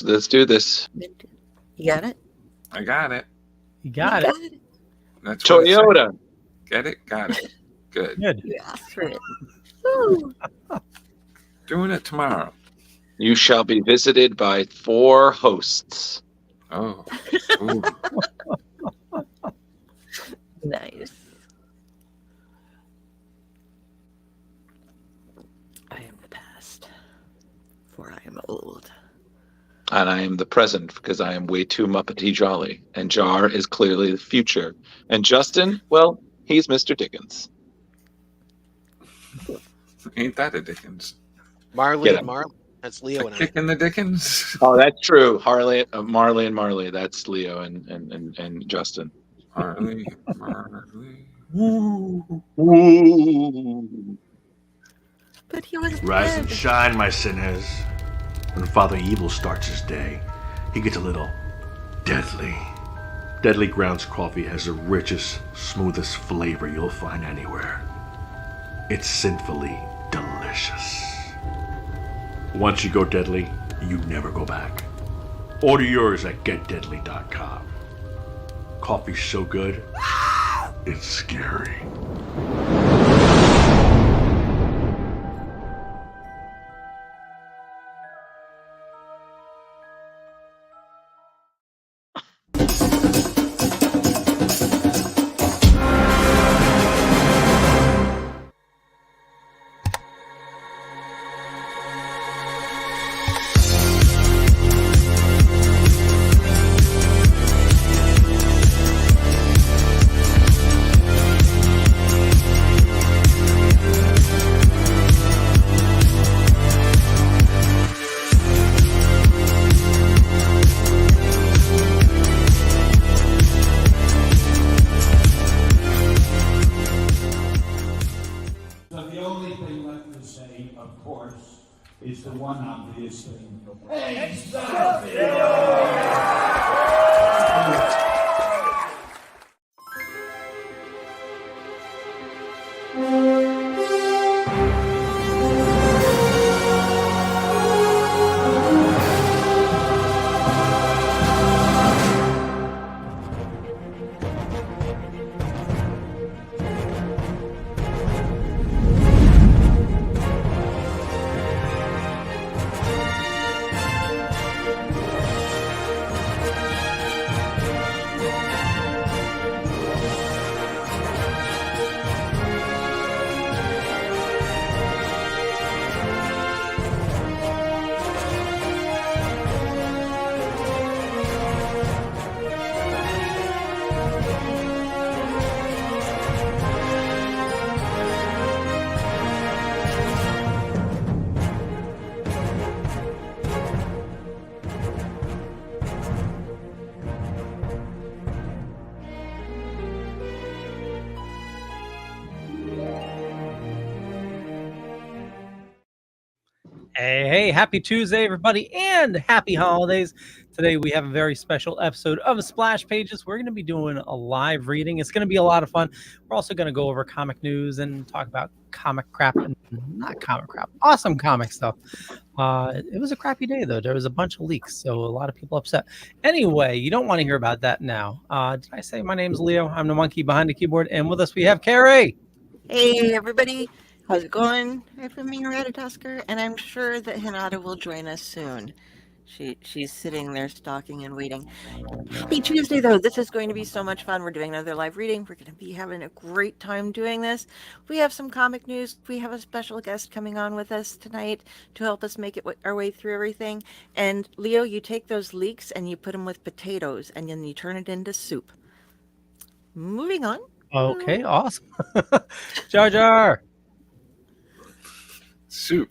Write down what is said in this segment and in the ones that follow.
Let's do this. You got it? I got it. You got it. That's what it said. Toyota. Get it? Got it. Good. Good. You asked for it. Woo. Doing it tomorrow. You shall be visited by 4 hosts. Oh. Ooh. Nice. I am the past, for I am old. And I am the present because I am way too Muppety jolly. And Jar is clearly the future. And Justin, well, he's Mr. Dickens. Ain't that a Dickens? Marley Get and Marley. That's Leo and I. Kicking the Dickens? Oh, that's true. Marley and Marley. That's Leo and Justin. Marley. Ooh. But he was Rise dead. and shine, my sinners. When Father Evil starts his day, he gets a little deadly. Deadly Grounds coffee has the richest, smoothest flavor you'll find anywhere. It's sinfully delicious. Once you go deadly, you never go back. Order yours at getdeadly.com. Coffee's so good, it's scary. So the only thing left to say, of course, is the one obvious thing. Hey, happy Tuesday, everybody, and happy holidays. Today we have a very special episode of Splash Pages. We're going to be doing a live reading. It's going to be a lot of fun. We're also going to go over comic news and talk about comic crap and not comic crap, awesome comic stuff. It was a crappy day, though. There was a bunch of leaks, so a lot of people upset. Anyway, you don't want to hear about that now. Did I say my name's Leo? I'm the monkey behind the keyboard, and with us we have Kari. Hey, everybody. How's it going? I'm from Ratatosker, and I'm sure that Hinata will join us soon. She's sitting there stalking and waiting. Happy Tuesday, though. This is going to be so much fun. We're doing another live reading. We're going to be having a great time doing this. We have some comic news. We have a special guest coming on with us tonight to help us make it our way through everything. And Leo, you take those leeks and you put them with potatoes, and then you turn it into soup. Moving on. Okay, awesome. Jar Jar. Soup.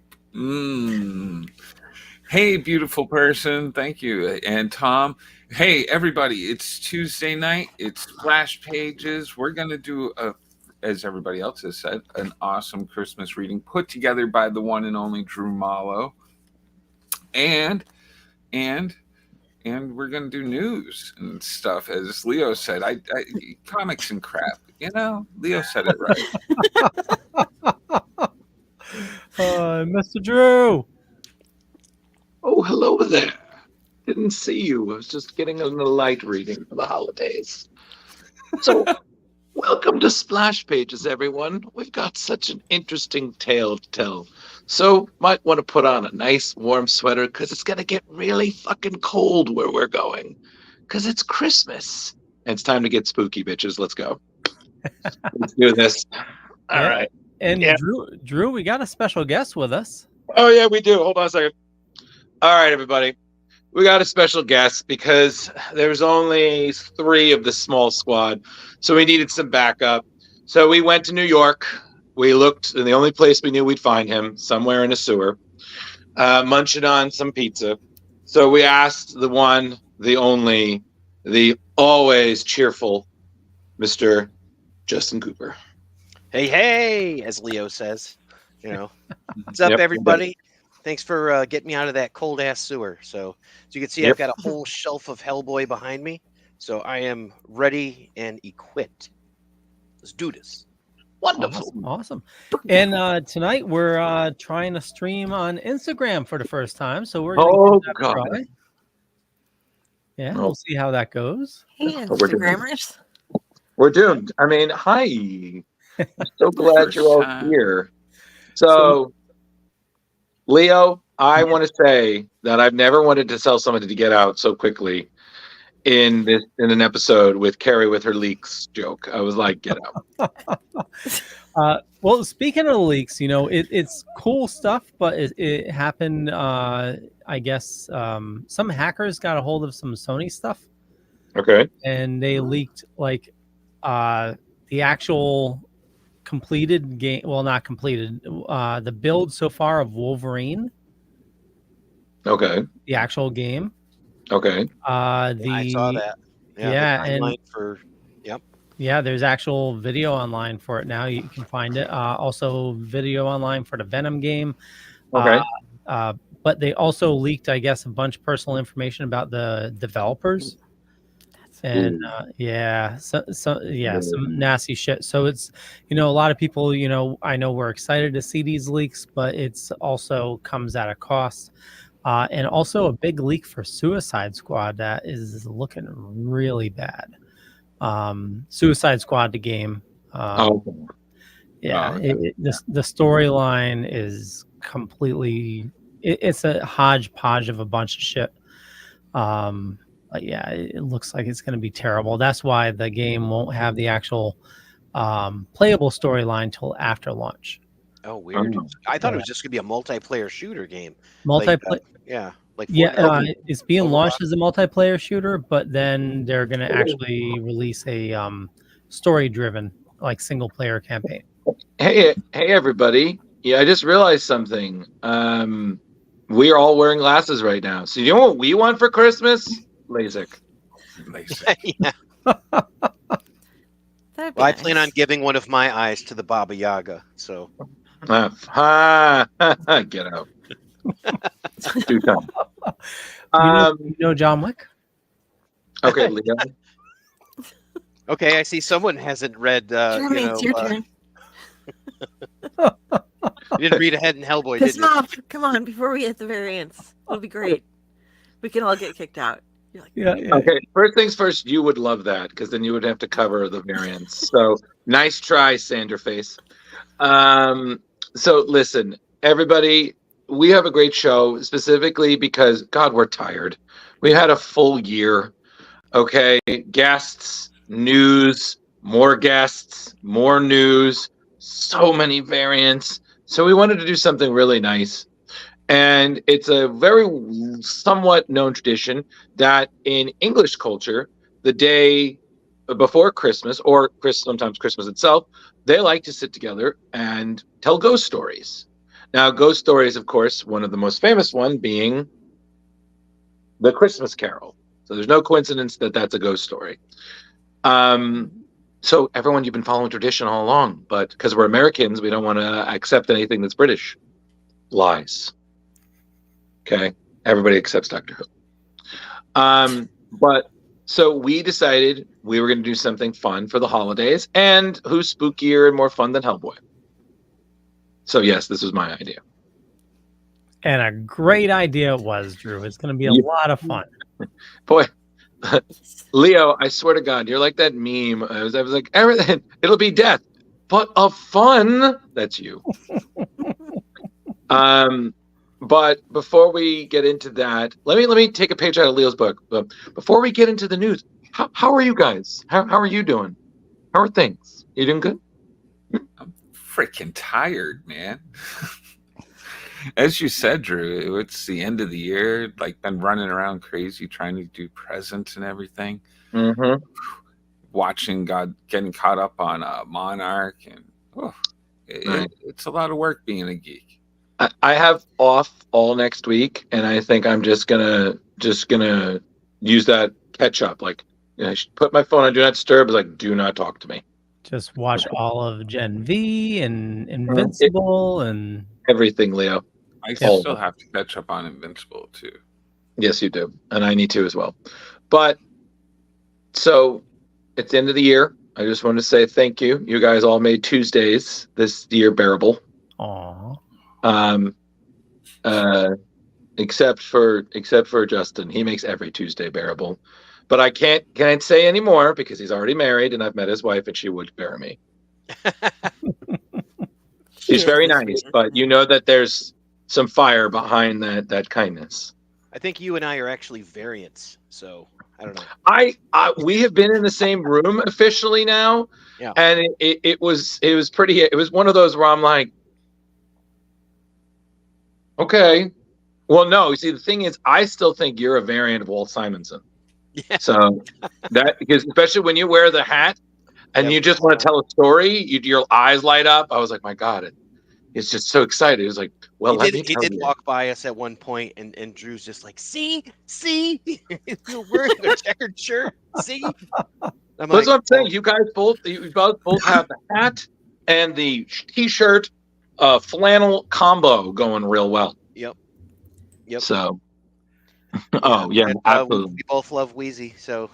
Hey, beautiful person. Thank you. And Tom. Hey, everybody. It's Tuesday night. It's Splash Pages. We're going to do, as everybody else has said, an awesome Christmas reading put together by the one and only Drew Mollo. And we're going to do news and stuff, as Leo said. I comics and crap. You know, Leo said it right. Mr. Drew. Oh, hello there. Didn't see you. I was just getting a light reading for the holidays. So, welcome to Splash Pages, everyone. We've got such an interesting tale to tell. So, might want to put on a nice warm sweater because it's going to get really fucking cold where we're going. Because it's Christmas. And it's time to get spooky, bitches. Let's go. Let's do this. All Yeah. right. And Yeah. Drew, we got a special guest with us. Oh, yeah, we do. Hold on a second. All right, everybody. We got a special guest because there's only 3 of the small squad. So we needed some backup. So we went to New York. We looked, and the only place we knew we'd find him, somewhere in a sewer, munching on some pizza. So we asked the one, the only, the always cheerful Mr. Justin Cooper. Hey, as Leo says. What's up, Yep. everybody? Thanks for getting me out of that cold ass sewer. So as you can see, Yep. I've got a whole shelf of Hellboy behind me. So I am ready and equipped. Let's do this. Wonderful. Awesome. And tonight we're trying to stream on Instagram for the first time. So we're gonna Oh, give that a God. try. Yeah, Oh. we'll see how that goes. Hey, Oh, we're doing it. Instagrammers. We're doomed. I mean, hi. I'm so glad you're all First time. here. So, Leo, I want to say that I've never wanted to tell somebody to get out so quickly in an episode with Kari with her leaks joke. I was like, get out. Well, speaking of the leaks, it's cool stuff, but it happened. I guess some hackers got a hold of some Sony stuff, Okay. and they leaked the actual completed game. Well, not completed. The build so far of Wolverine, Okay. the actual game. Okay. I saw that. Yeah, the and- timeline for Yeah, there's actual video online for it now. You can find it. Also, video online for the Venom game. Okay. But they also leaked, I guess, a bunch of personal information about the developers. And some nasty shit. So it's, a lot of people, I know we're excited to see these leaks, but it's also comes at a cost. And also a big leak for Suicide Squad that is looking really bad. Suicide Squad, the game. The storyline is completely. It's a hodgepodge of a bunch of shit. But yeah, it looks like it's going to be terrible. That's why the game won't have the actual playable storyline till after launch. Oh, weird. I thought it was just gonna be a multiplayer shooter game. Multiplayer. It's being Overwatch. launched as a multiplayer shooter, but then they're going to actually release a story-driven, like single-player campaign. Hey, everybody. Yeah, I just realized something. We are all wearing glasses right now. So you know what we want for Christmas? LASIK. Yeah. That'd be Well, I nice. plan on giving one of my eyes to the Baba Yaga. So Get out. Do come. John Wick? Okay, Leo. okay, I see someone hasn't read. Jeremy, it's your turn. You didn't read ahead in Hellboy, Piss did him you? off. Come on, before we hit the variants. It'll be great. We can all get kicked out. You're like, Yeah. Okay, first things first, you would love that because then you would have to cover the variants. So nice try, Sanderface. So listen, everybody, we have a great show specifically because, God, we're tired. We had a full year. Okay, guests, news, more guests, more news, so many variants. So we wanted to do something really nice. And it's a very somewhat known tradition that in English culture, the day before Christmas, or sometimes Christmas itself, they like to sit together and tell ghost stories. Now, ghost stories, of course, one of the most famous one being the Christmas Carol. So there's no coincidence that that's a ghost story. So everyone, you've been following tradition all along, but because we're Americans, we don't want to accept anything that's British. Lies. Okay, everybody accepts Doctor Who. But so we decided we were going to do something fun for the holidays, and who's spookier and more fun than Hellboy? So yes, this was my idea. And a great idea it was, Drew. It's going to be a lot of fun. Boy, Leo, I swear to God, you're like that meme. I was like, everything, it'll be death, but of fun. That's you. But before we get into that, let me take a page out of Leo's book. But before we get into the news, how are you guys? How are you doing? How are things? You doing good? I'm freaking tired, man. As you said, Drew, it's the end of the year. Like, been running around crazy trying to do presents and everything. Mm-hmm. Watching getting caught up on Monarch, and it's a lot of work being a geek. I have off all next week, and I think I'm just gonna use that catch up. Like, I should put my phone on do not disturb. It's like, do not talk to me. Just watch all of Gen V and Invincible and everything, Leo. I still have to catch up on Invincible too. Yes, you do, and I need to as well. But so it's the end of the year. I just want to say thank you. You guys all made Tuesdays this year bearable. Aww. Except for Justin, he makes every Tuesday bearable. But I can't say anymore because he's already married, and I've met his wife, and she would bear me. She's very nice, but you know that there's some fire behind that kindness. I think you and I are actually variants, so I don't know. We have been in the same room officially now, yeah. And it was pretty. It was one of those where I'm like, okay. Well, no. You see, the thing is, I still think you're a variant of Walt Simonson. Yeah. So because especially when you wear the hat and you just want to tell a story, your eyes light up. I was like, my God, it's just so excited. It was like, well, he did walk by us at one point, and Drew's just like, see, you're wearing a checkered shirt. See, that's what I'm saying. You guys both have the hat and the T-shirt, flannel combo going real well. Yep. So, absolutely. We both love Wheezy, so.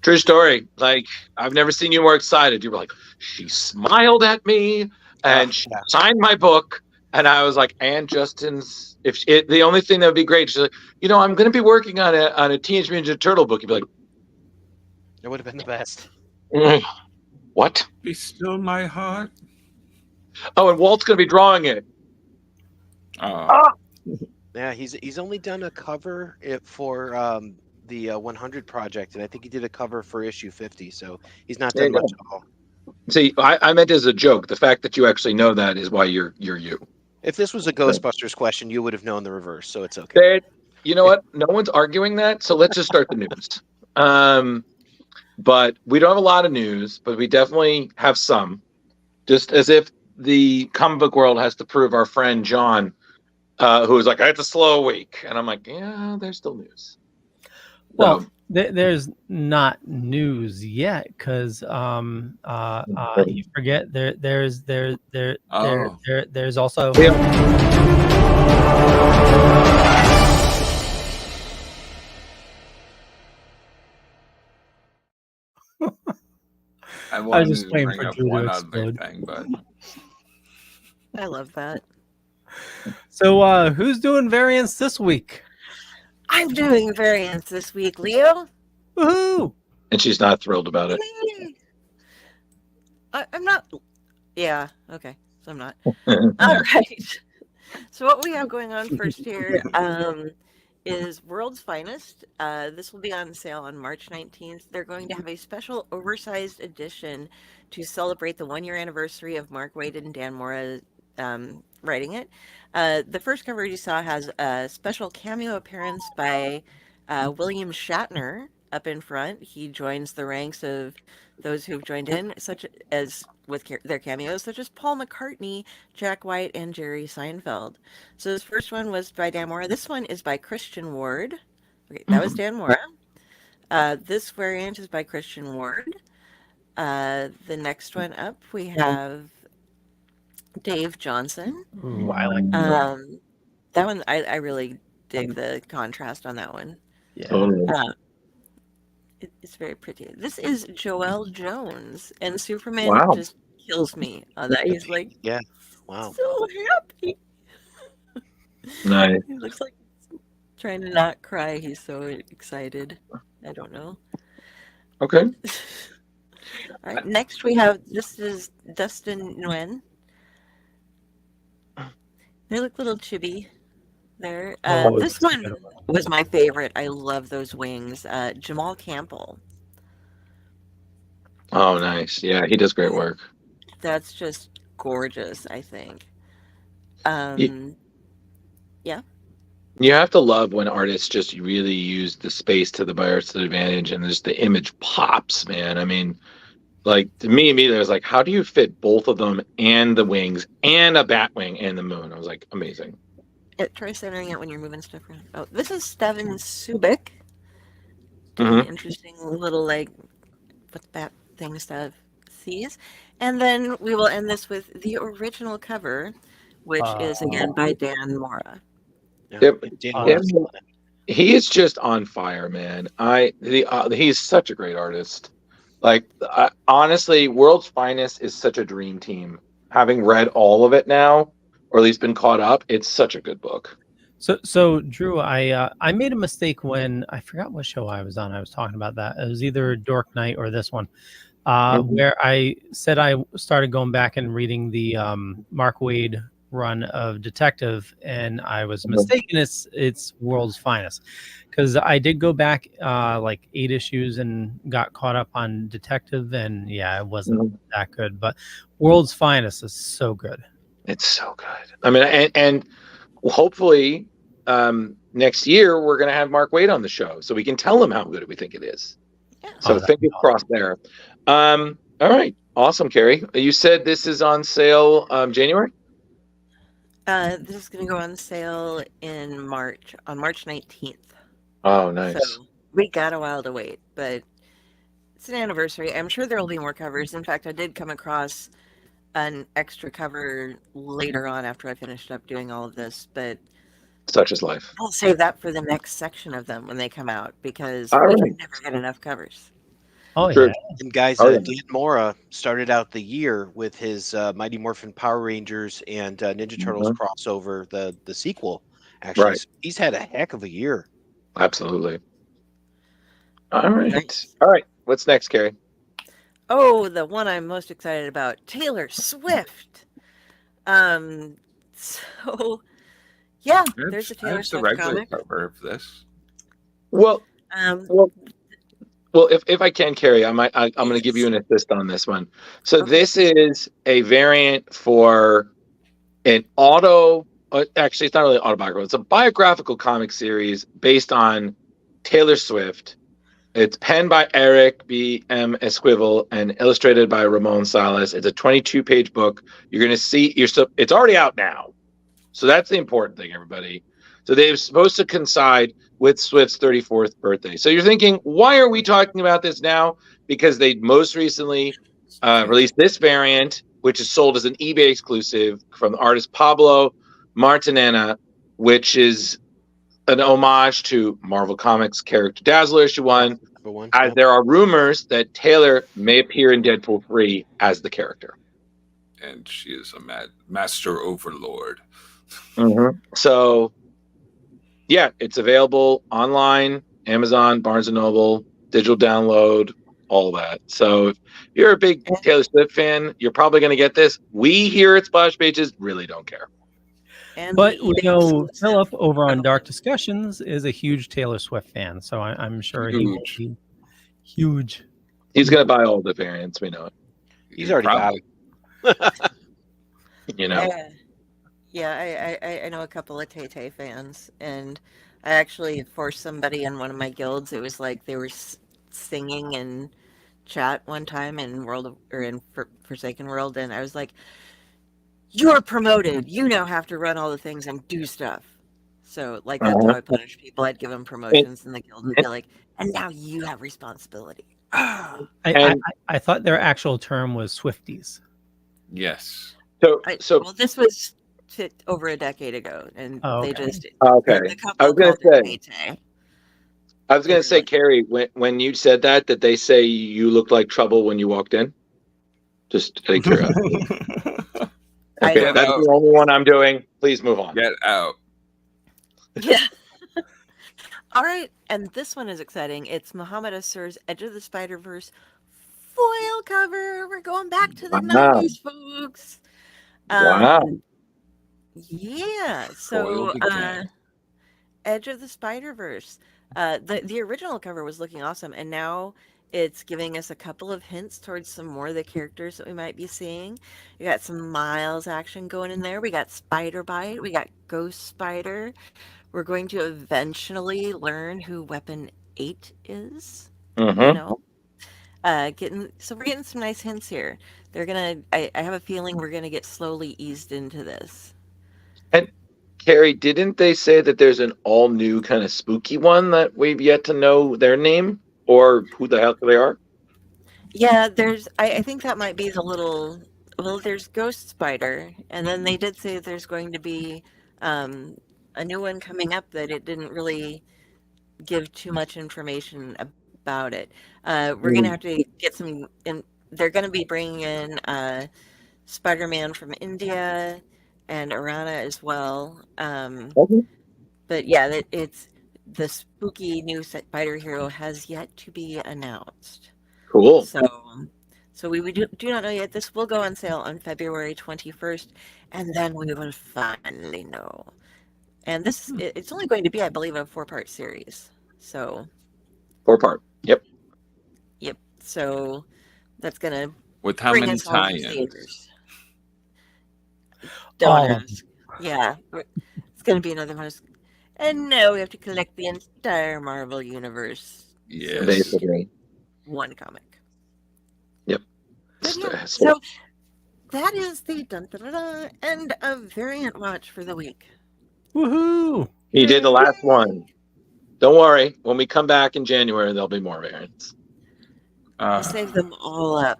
True story. Like, I've never seen you more excited. You were like, she smiled at me and she signed my book, and I was like, and Justin's. The only thing that would be great, she's like, I'm going to be working on a Teenage Mutant Ninja Turtle book. You'd be like, it would have been the best. What? Be still my heart. Oh, and Walt's going to be drawing it. Yeah, he's only done a cover for the 100 project, and I think he did a cover for issue 50. So he's not done much at all. See, I meant as a joke. The fact that you actually know that is why you're you. If this was a Ghostbusters question, you would have known the reverse. So it's okay. You know what? No one's arguing that. So let's just start the news. But we don't have a lot of news, but we definitely have some. Just as if the comic book world has to prove our friend John. Who was like, I had a slow week. And I'm like, yeah, there's still news. Well, there's not news yet because you forget there's also I was just waiting for Drew to explode. Thing, but I love that. So who's doing variants this week? I'm doing variants this week, Leo. Woohoo! And she's not thrilled about it. I'm not. Yeah, okay. So I'm not. All right. So what we have going on first here is World's Finest. This will be on sale on March 19th. They're going to have a special oversized edition to celebrate the 1-year anniversary of Mark Waid and Dan Mora writing it. The first cover you saw has a special cameo appearance by William Shatner up in front. He joins the ranks of those who've joined in, such as with their cameos, such as Paul McCartney, Jack White, and Jerry Seinfeld. So this first one was by Dan Mora. This one is by Christian Ward. Okay, that was Dan Mora. This variant is by Christian Ward. The next one up, we have Dave Johnson. Ooh, I like that one. I really dig the contrast on that one. Yeah. Totally. It's very pretty. This is Joel Jones, and Superman just kills me on that. He's like, yeah, wow, so happy. Nice. He looks like he's trying to not cry. He's so excited. I don't know. Okay. All right, next we have, this is Dustin Nguyen. They look a little chibi there. Oh, This that's a one good one. was my favorite. I love those wings. Jamal Campbell. Oh, nice. Yeah, he does great work. That's just gorgeous, I think. You, Yeah. you have to love when artists just really use the space to the artist's advantage, and just the image pops, man. I mean, like to me, immediately, I was like, how do you fit both of them and the wings and a bat wing and the moon? I was like, amazing. Try centering it when you're moving stuff around. Oh, this is Steven Subic. Mhm. An interesting little, like, what that thing stuff sees. And then we will end this with the original cover, which is again by Dan Mora. Yeah. Yep. Dan Oh, Moore's Yeah. on it. He is just on fire, man. He's such a great artist. Like, honestly, World's Finest is such a dream team. Having read all of it now, or at least been caught up, it's such a good book. So Drew, I made a mistake when I forgot what show I was on. I was talking about that. It was either Dork Night or this one, where I said I started going back and reading the Mark Waid run of Detective, and I was mistaken. It's World's Finest, because I did go back like 8 issues and got caught up on Detective, and yeah, it wasn't that good. But World's Finest is so good. It's so good. I mean, and hopefully next year we're going to have Mark Waid on the show, so we can tell him how good we think it is. Yeah. So fingers crossed there. All right, awesome, Kari. You said this is on sale January. This is going to go on sale in March, on March 19th. Oh, nice. So we got a while to wait, but it's an anniversary. I'm sure there will be more covers. In fact, I did come across an extra cover later on after I finished up doing all of this, but Such is life. I'll save that for the next section of them when they come out, because All we right. can never get enough covers. Oh Sure. yeah. And guys, Oh, yeah. Dan Mora started out the year with his Mighty Morphin Power Rangers and Ninja Turtles crossover, the sequel. Actually, Right. So he's had a heck of a year. Absolutely. All right. Nice. All right. What's next, Kari? Oh, the one I'm most excited about, Taylor Swift. So yeah, there's a Taylor That's the Swift regular comic. cover of this. Well, Um, well, if I can, Kari, I'm going to give you an assist on this one. So Okay. this is a variant for an actually, it's not really autobiographical. It's a biographical comic series based on Taylor Swift. It's penned by Eric B. M. Esquivel and illustrated by Ramon Salas. It's a 22-page book. You're going to see it's already out now. So that's the important thing, everybody. So they're supposed to coincide with Swift's 34th birthday. So you're thinking, why are we talking about this now? Because they most recently released this variant, which is sold as an eBay exclusive from the artist Pablo Martinena, which is an homage to Marvel Comics character Dazzler issue 1. Number one. As there are rumors that Taylor may appear in Deadpool 3 as the character. And she is a master overlord. So, yeah, it's available online, Amazon, Barnes & Noble, digital download, all that. So if you're a big Taylor Swift fan, you're probably going to get this. We here at Splash Pages really don't care. and But the we eBay know exclusive. Philip over on Dark Discussions is a huge Taylor Swift fan, so I'm sure he will Huge. be huge. He's going to buy all the variants. We know it. He's already got Probably. You know. I know a couple of Tay-Tay fans, and I actually forced somebody in one of my guilds. It was like they were singing in chat one time in Forsaken World, and I was like, "You're promoted. You now have to run all the things and do stuff." So, like, that's how I punish people. I'd give them promotions in the guild and be like, "And now you have responsibility." I thought their actual term was Swifties. Yes. Well, this was over a decade ago, and Oh, they okay. just Okay. the couple I was gonna called it say- Tay-Tay. I was going to say, Kari, when you said that they say you looked like trouble when you walked in? Just out of curiosity. I Okay, don't that's know. the only one I'm doing. Please move on. Get out. Yeah. All right, and this one is exciting. It's Muhammad Assur's Edge of the Spider-Verse foil cover. We're going back to the Wow. 90s, folks. Wow. Yeah. Foiled So, again. Edge of the Spider-Verse. The original cover was looking awesome, and now it's giving us a couple of hints towards some more of the characters that we might be seeing. We got some Miles action going in there. We got Spider Bite. We got Ghost Spider. We're going to eventually learn who Weapon 8 is. Mm-hmm. You know, we're getting some nice hints here. I have a feeling we're gonna get slowly eased into this. And Carrie, didn't they say that there's an all new kind of spooky one that we've yet to know their name or who the hell they are? Yeah, I think that might be well, there's Ghost Spider, and then they did say there's going to be a new one coming up that it didn't really give too much information about it. We're gonna have to get some, and they're gonna be bringing in Spider-Man from India and Arana as well. Okay. But yeah, it's the spooky new spider hero has yet to be announced. Cool. So we do not know yet. This will go on sale on February 21st, and then we will finally know. And it's only going to be, I believe, a 4-part series. So 4-part. Yep. So that's gonna With how bring many us all to tie-ins? theaters. All Don't of ask. Yeah, it's gonna be another one. And now we have to collect the entire Marvel universe. Yes. Basically. One comic. Yep. But yeah, so that is the end of Variant Watch for the week. Woohoo! He did the last one. Don't worry. When we come back in January, there'll be more variants. We'll save them all up.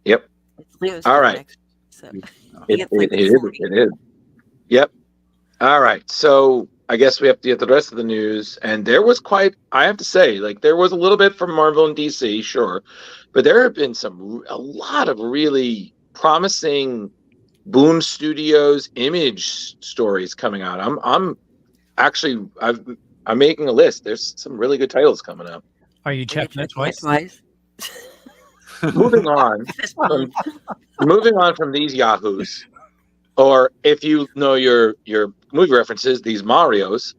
Yep. It's Leo's All turn right. next, so It is. Yep. All right. So I guess we have to get the rest of the news. And there was I have to say, like, there was a little bit from Marvel and DC, sure. But there have been a lot of really promising Boom Studios Image stories coming out. I'm making a list. There's some really good titles coming up. Are you checking it twice? Moving on from these yahoos, or if you know your movie references, these Marios.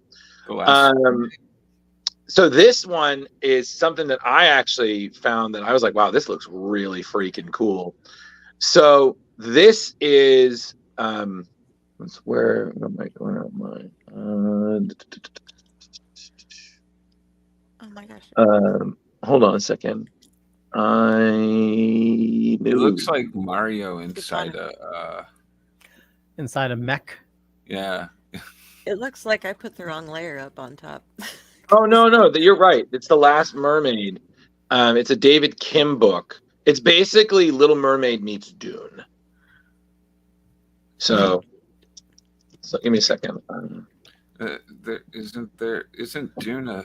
So this one is something that I actually found that I was like, wow, this looks really freaking cool. So this is where am I going out mine? Oh my gosh. Hold on a second. It looks like Mario inside inside a mech. Yeah. It looks like I put the wrong layer up on top. Oh no, you're right. It's The Last Mermaid. It's a David Kim book. It's basically Little Mermaid meets Dune. So give me a second. Isn't Dune a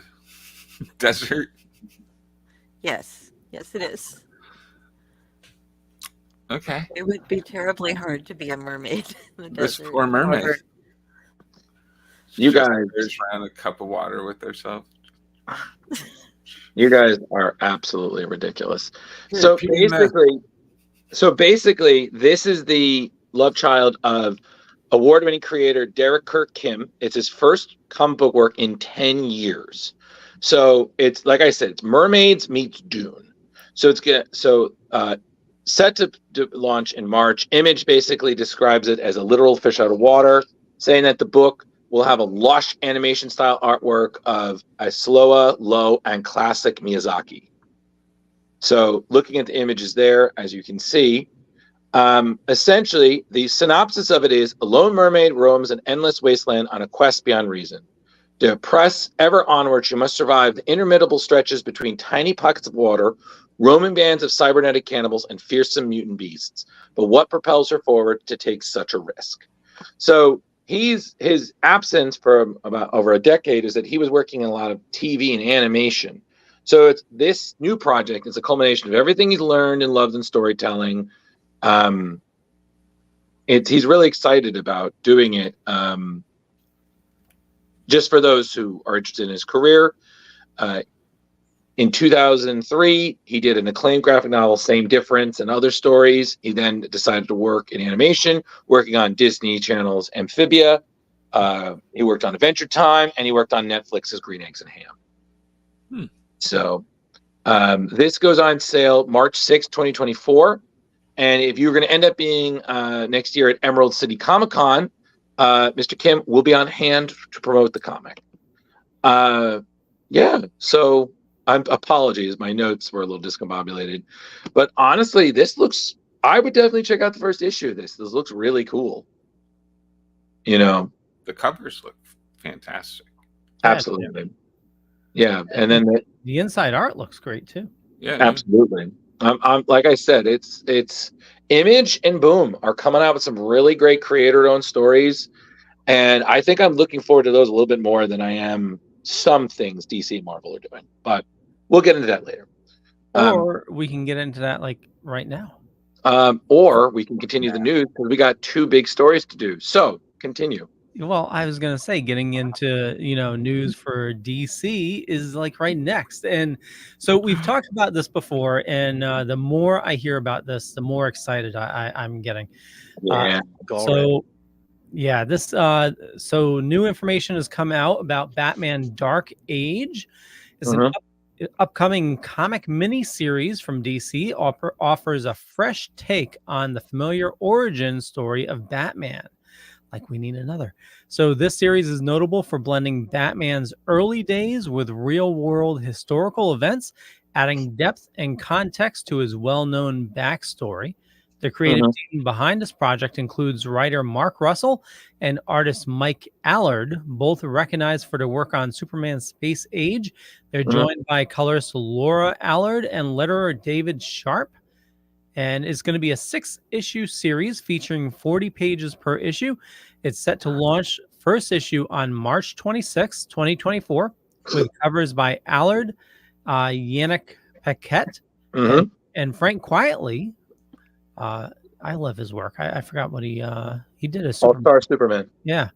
desert? Yes, it is. Okay. It would be terribly hard to be a mermaid in the This desert. poor mermaid. You guys around a cup of water with herself. You guys are absolutely ridiculous. So basically, this is the love child of award-winning creator Derek Kirk Kim. It's his first comic book work in 10 years. So it's, like I said, it's Mermaids meets Dune. So it's set to launch in March. Image basically describes it as a literal fish out of water, saying that the book will have a lush animation style artwork of Aislawa, Low, and classic Miyazaki. So looking at the images there, as you can see, essentially the synopsis of it is: a lone mermaid roams an endless wasteland on a quest beyond reason. To press ever onward, she must survive the interminable stretches between tiny pockets of water, roaming bands of cybernetic cannibals, and fearsome mutant beasts. But what propels her forward to take such a risk? So his absence for about over a decade is that he was working in a lot of TV and animation. So it's this new project is a culmination of everything he's learned and loved in storytelling. He's really excited about doing it. just for those who are interested in his career, in 2003, he did an acclaimed graphic novel, Same Difference, and other stories. He then decided to work in animation, working on Disney Channel's Amphibia. He worked on Adventure Time, and he worked on Netflix's Green Eggs and Ham. So this goes on sale March 6, 2024. And if you're going to end up being next year at Emerald City Comic Con, Mr. Kim will be on hand to promote the comic. Yeah, so apologies, my notes were a little discombobulated, but honestly, I would definitely check out the first issue of this. This looks really cool. The covers look fantastic. Absolutely. Yeah, and then the inside art looks great too. Yeah, absolutely. I'm like I said, it's Image and Boom are coming out with some really great creator-owned stories, and I think I'm looking forward to those a little bit more than I am some things DC and Marvel are doing, but we'll get into that later. Or we can get into that like right now. Or we can continue the news because we got 2 big stories to do. So continue. Well, I was gonna say getting into news for DC is like right next, and so we've talked about this before, and the more I hear about this, the more excited I'm getting. Yeah. Yeah, this so new information has come out about Batman Dark Age. It's an upcoming comic mini series from DC. Offers a fresh take on the familiar origin story of Batman. Like we need another. So this series is notable for blending Batman's early days with real-world historical events, adding depth and context to his well-known backstory. The creative team behind this project includes writer Mark Russell and artist Mike Allard, both recognized for their work on Superman Space Age. They're joined by colorist Laura Allard and letterer David Sharp. And it's going to be a 6-issue series featuring 40 pages per issue. It's set to launch first issue on March 26, 2024, with covers by Allard, Yannick Paquette, and Frank Quietly. I love his work. I forgot what he did. All-Star Superman. Yeah.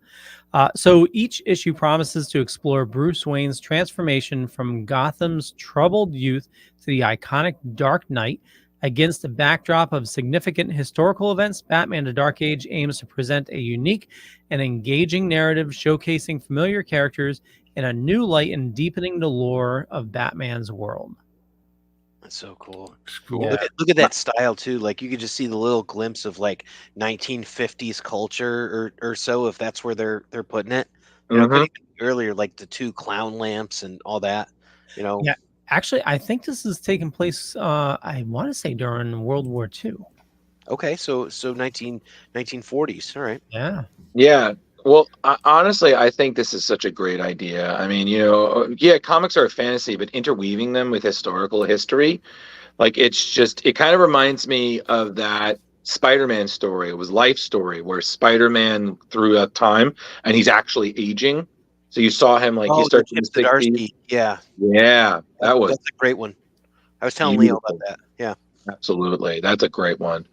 So each issue promises to explore Bruce Wayne's transformation from Gotham's troubled youth to the iconic Dark Knight. Against the backdrop of significant historical events, Batman: The Dark Age aims to present a unique and engaging narrative showcasing familiar characters in a new light and deepening the lore of Batman's world. That's so cool. It's cool. Yeah. Look at that style too. Like you could just see the little glimpse of like 1950s culture or so, if that's where they're putting it. Earlier, like the 2 clown lamps and all that. Yeah. Actually, I think this is taking place, I want to say during World War II. Okay, so 1940s. All right. Yeah. Yeah. Well, honestly, I think this is such a great idea. I mean, comics are a fantasy, but interweaving them with historical history, like it kind of reminds me of that Spider-Man story. It was Life Story, where Spider-Man through a time and he's actually aging. So you saw him you start in the 60s. Yeah, that's a great one. I was telling Leo about that. Yeah, absolutely, that's a great one.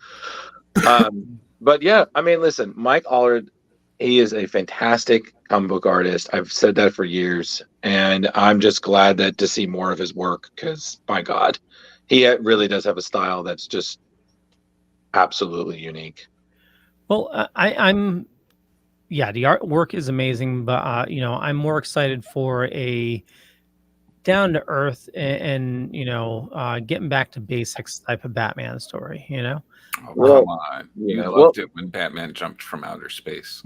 But yeah, I mean, listen, Mike Allard, he is a fantastic comic book artist. I've said that for years, and I'm just glad to see more of his work because, by God, he really does have a style that's just absolutely unique. Well, I'm. Yeah, the artwork is amazing, but I'm more excited for a down to earth and getting back to basics type of Batman story. Oh, come on! You loved it when Batman jumped from outer space.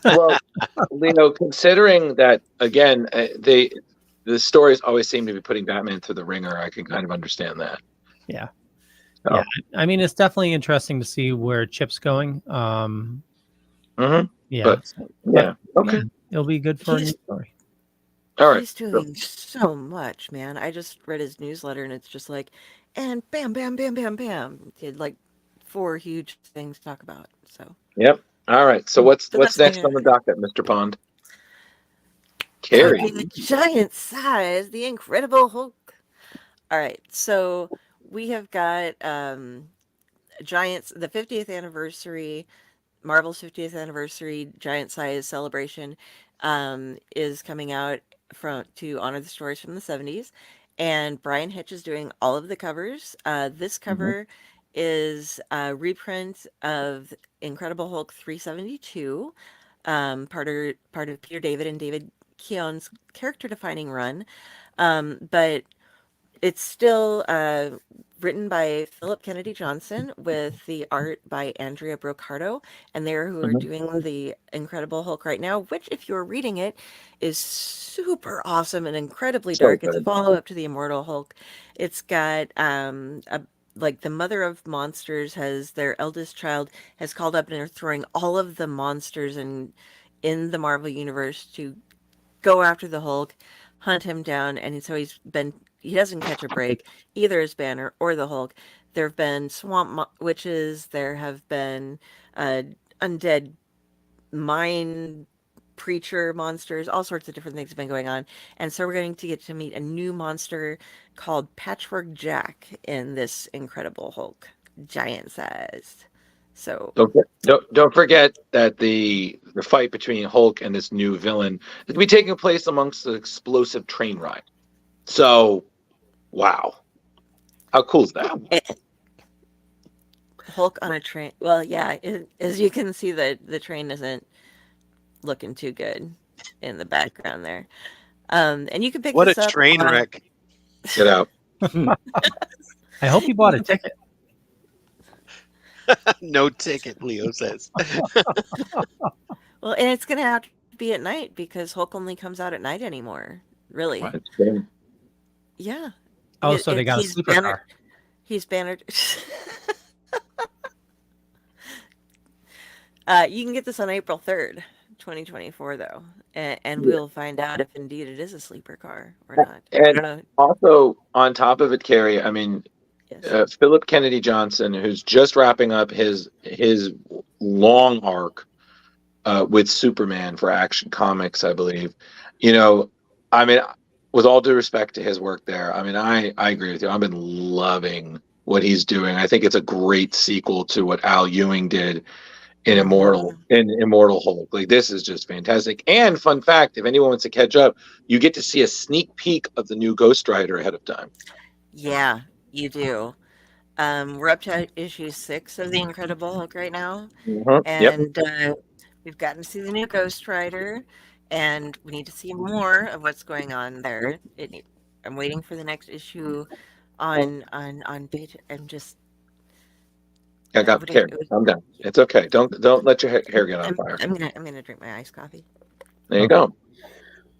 Well, Leo, considering that again, the stories always seem to be putting Batman through the ringer, I can kind of understand that. Yeah, yeah. I mean, it's definitely interesting to see where Chip's going. Yeah. Okay. It'll be good for a new story. All right. He's doing so much, man. I just read his newsletter and it's just like, and bam, bam, bam, bam, bam. He had like 4 huge things to talk about. So. Yep. All right. So what's next on the docket, Mr. Pond? Kari. The giant size, the Incredible Hulk. All right. So we have got Giants, the 50th anniversary. Marvel's 50th anniversary giant size celebration. is coming out to honor the stories from the 70s, and Brian Hitch is doing all of the covers. This cover is a reprint of Incredible Hulk 372, part of Peter David and David Keown's character-defining run. But it's still written by Philip Kennedy Johnson with the art by Andrea Brocardo, and they're who are doing the Incredible Hulk right now, which, if you're reading it, is super awesome and incredibly So dark. It's a good. follow-up to the Immortal Hulk. It's got like the mother of monsters has their eldest child has called up and they're throwing all of the monsters in the Marvel universe to go after the Hulk, hunt him down, and so he doesn't catch a break, either as Banner or the Hulk. There have been witches, there have been undead mine preacher monsters, all sorts of different things have been going on. And so we're going to get to meet a new monster called Patchwork Jack in this Incredible Hulk, giant sized. So Don't forget that the fight between Hulk and this new villain is going to be taking place amongst the explosive train ride. So, wow, how cool is that? Hulk on a train. Well, yeah, as you can see, the train isn't looking too good in the background there. And you can pick What this a up train on- wreck. Get out. I hope you bought a ticket. No ticket, Leo says. Well, and it's going to have to be at night because Hulk only comes out at night anymore. Really? What? It's good. Yeah. Oh, so they got a he's sleeper bannered. car. He's bannered. You can get this on April 3rd, 2024, though, and we'll find out if indeed it is a sleeper car or not. I And don't know. also, on top of it, Carrie, I mean, Yes. Philip Kennedy Johnson, who's just wrapping up his long arc with Superman for Action Comics, I believe. You know, I mean, with all due respect to his work there, I mean, I agree with you. I've been loving what he's doing. I think it's a great sequel to what Al Ewing did in Immortal Hulk. Like, this is just fantastic. And fun fact, if anyone wants to catch up, you get to see a sneak peek of the new Ghost Rider ahead of time. Yeah, you do. We're up to issue 6 of the Incredible Hulk right now, Yep. and we've gotten to see the new Ghost Rider, and we need to see more of what's going on there. I'm waiting for the next issue on beta. I got Carrie. I'm done. It's okay. Don't let your hair get on fire. I'm gonna drink my iced coffee. There you go.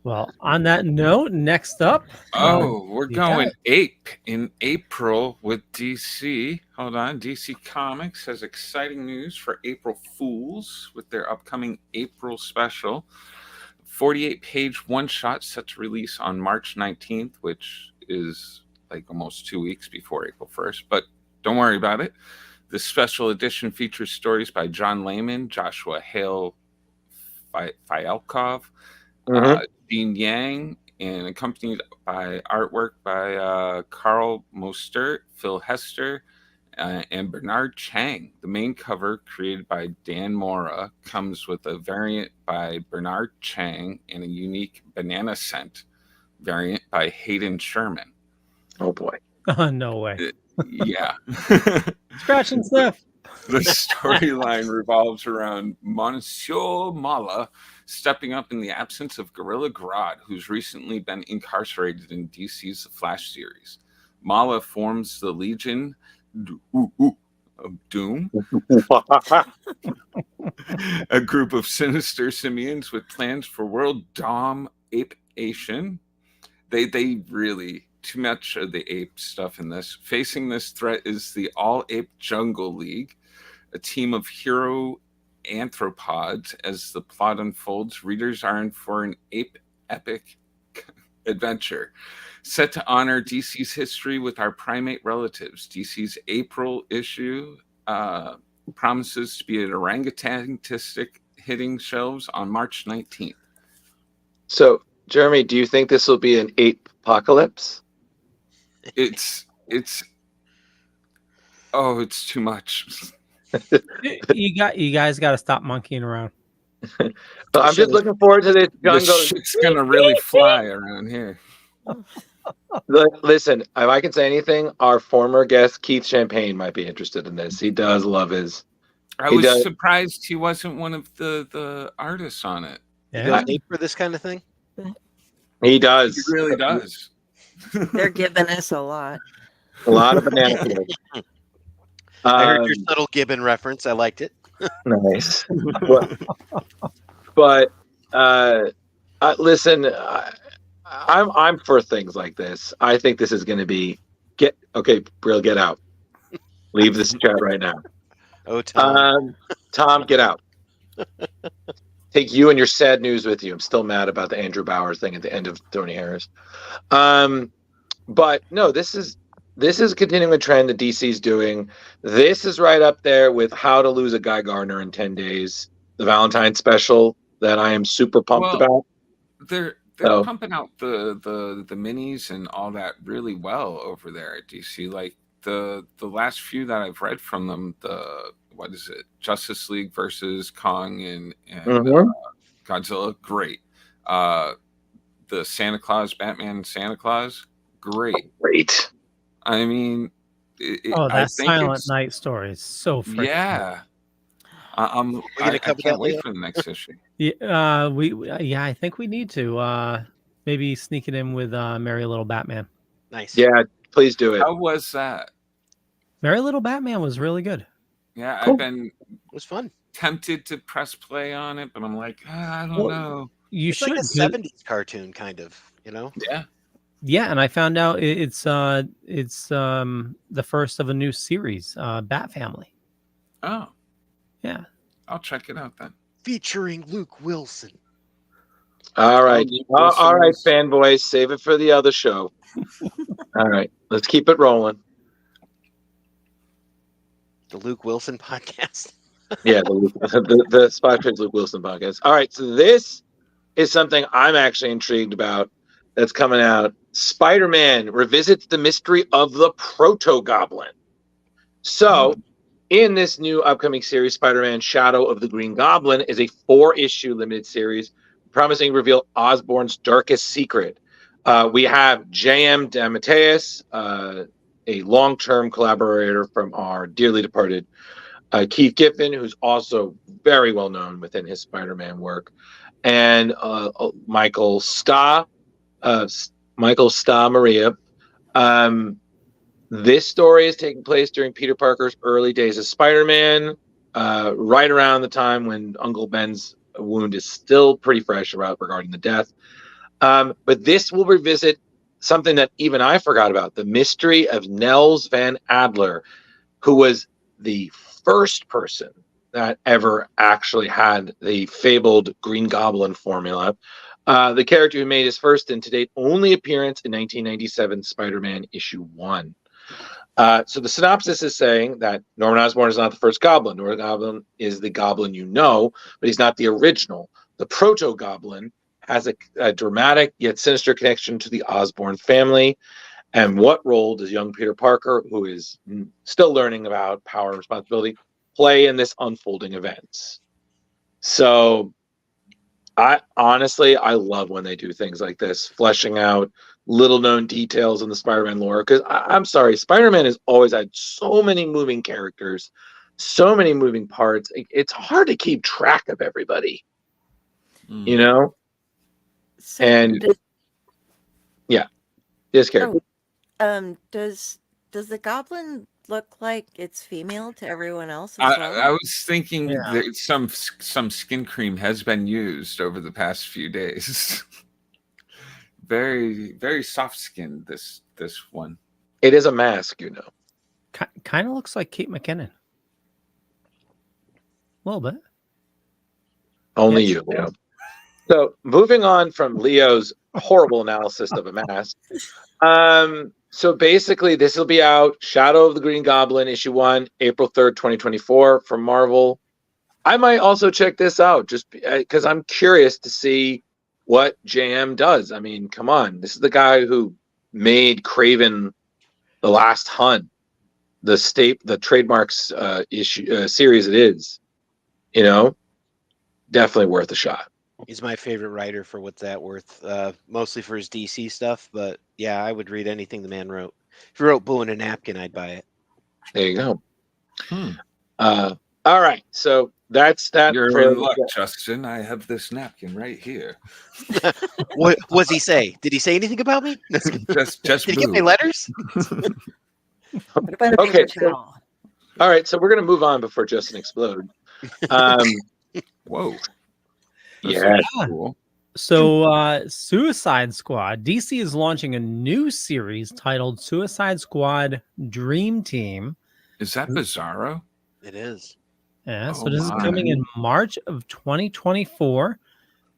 Well, on that note, next up. We're going ape in April with DC. Hold on. DC Comics has exciting news for April Fools with their upcoming April special. 48-page one-shot set to release on March 19th, which is like almost 2 weeks before April 1st. But don't worry about it. The special edition features stories by John Layman, Joshua Hale Fialkov, Dean Yang, and accompanied by artwork by Carl Mostert, Phil Hester, and Bernard Chang. The main cover, created by Dan Mora, comes with a variant by Bernard Chang and a unique banana scent variant by Hayden Sherman. Oh, boy. Oh, no way. Yeah. Scratch and sniff. The storyline revolves around Monsieur Mala stepping up in the absence of Gorilla Grodd, who's recently been incarcerated in DC's The Flash series. Mala forms the Legion of Doom, a group of sinister simians with plans for world domination. They really... too much of the ape stuff in this. Facing this threat is the All-Ape Jungle League, a team of hero anthropods. As the plot unfolds, readers are in for an ape epic adventure set to honor DC's history with our primate relatives. DC's April issue promises to be an orangutangistic hitting shelves on March 19th. So, Jeremy, do you think this will be an ape apocalypse? It's too much. You guys got to stop monkeying around. But I'm just looking forward to this. John This goes, shit's gonna really fly around here. listen, if I can say anything, our former guest, Keith Champagne, might be interested in this. He does love his. I He was does. surprised he wasn't one of the artists on it. He Yeah. goes ape for this kind of thing. He He does. really does. They're giving us a lot. A lot of banana peels. I heard your subtle Gibbon reference. I liked it. Nice. but listen, I'm for things like this. I think this is going to be Brill, get out. Leave this chat right now. Oh, Tom. Tom, get out. Take you and your sad news with you. I'm still mad about the Andrew Bauer thing at the end of Tony Harris. But no, this is continuing a trend that DC's doing. This is right up there with How to Lose a Guy Gardner in 10 Days, the Valentine special that I am super pumped about. They're pumping out the minis and all that really well over there at DC. Like the last few that I've read from them, what is it? Justice League versus Kong and Godzilla, great. The Santa Claus, Batman Santa Claus, great. I mean, that Silent Night story is so freaking yeah. I can't wait for the next issue. Yeah, I think we need to maybe sneak it in with Merry Little Batman. Nice. Yeah, please do it. How was that? Merry Little Batman was really good. Yeah, Cool. I've been fun. Tempted to press play on it, but I'm like, I don't know. You It's should like a 70s cartoon, kind of. You know? Yeah. Yeah, and I found out it's the first of a new series, Bat Family. Oh. Yeah. I'll check it out then. Featuring Luke Wilson. All right. Oh, All right, fanboys, save it for the other show. All right, let's keep it rolling. The Luke Wilson podcast. Yeah, the Splash Page Luke Wilson podcast. All right, so this is something I'm actually intrigued about that's coming out. Spider-Man revisits the mystery of the Proto-Goblin. So, in this new upcoming series, Spider-Man Shadow of the Green Goblin is a 4-issue limited series promising to reveal Osborn's darkest secret. We have J.M. DeMatteis, a long-term collaborator from our dearly departed Keith Giffen, who's also very well known within his Spider-Man work, and Michael Sta Maria. This story is taking place during Peter Parker's early days as Spider-Man, right around the time when Uncle Ben's wound is still pretty fresh regarding the death. But this will revisit something that even I forgot about, the mystery of Nels Van Adler, who was the first person that ever actually had the fabled Green Goblin formula. The character who made his first and to date only appearance in 1997 Spider-Man issue 1. So the synopsis is saying that Norman Osborn is not the first Goblin. Norman Goblin is the Goblin you know, but he's not the original. The Proto-Goblin has a dramatic yet sinister connection to the Osborn family. And what role does young Peter Parker, who is still learning about power and responsibility, play in this unfolding events? So I love when they do things like this, fleshing out little known details in the Spider-Man lore. Because I'm sorry, Spider-Man has always had so many moving characters, so many moving parts. It's hard to keep track of everybody, you know? So And this character. does the Goblin look like it's female to everyone else as well? I was thinking that some skin cream has been used over the past few days. Very, very soft skin, this one. It is a mask, you know. Kind of looks like Kate McKinnon. A little bit. Only Yes. you, Leo. So moving on from Leo's horrible analysis of a mask. So basically, this will be out. Shadow of the Green Goblin, issue 1, April 3rd, 2024 from Marvel. I might also check this out just because I'm curious to see what JM does. I mean, come on. This is the guy who made Kraven the Last Hunt, the trademarks issue series it is. You know, definitely worth a shot. He's my favorite writer for what's that worth. Mostly for his DC stuff, but yeah, I would read anything the man wrote. If he wrote Boo in a Napkin, I'd buy it. There you go. Hmm. All right, so that's that. You're in luck, Justin. I have this napkin right here. What was he say? Did he say anything about me? Just Did he get my boo. letters? What about a Okay, paper so- towel? All right, so we're gonna move on before Justin explodes. Whoa. Yeah. Cool. So, Suicide Squad. DC is launching a new series titled Suicide Squad Dream Team. Is that Bizarro? It is. Yeah, so Oh this is my. coming in March of 2024.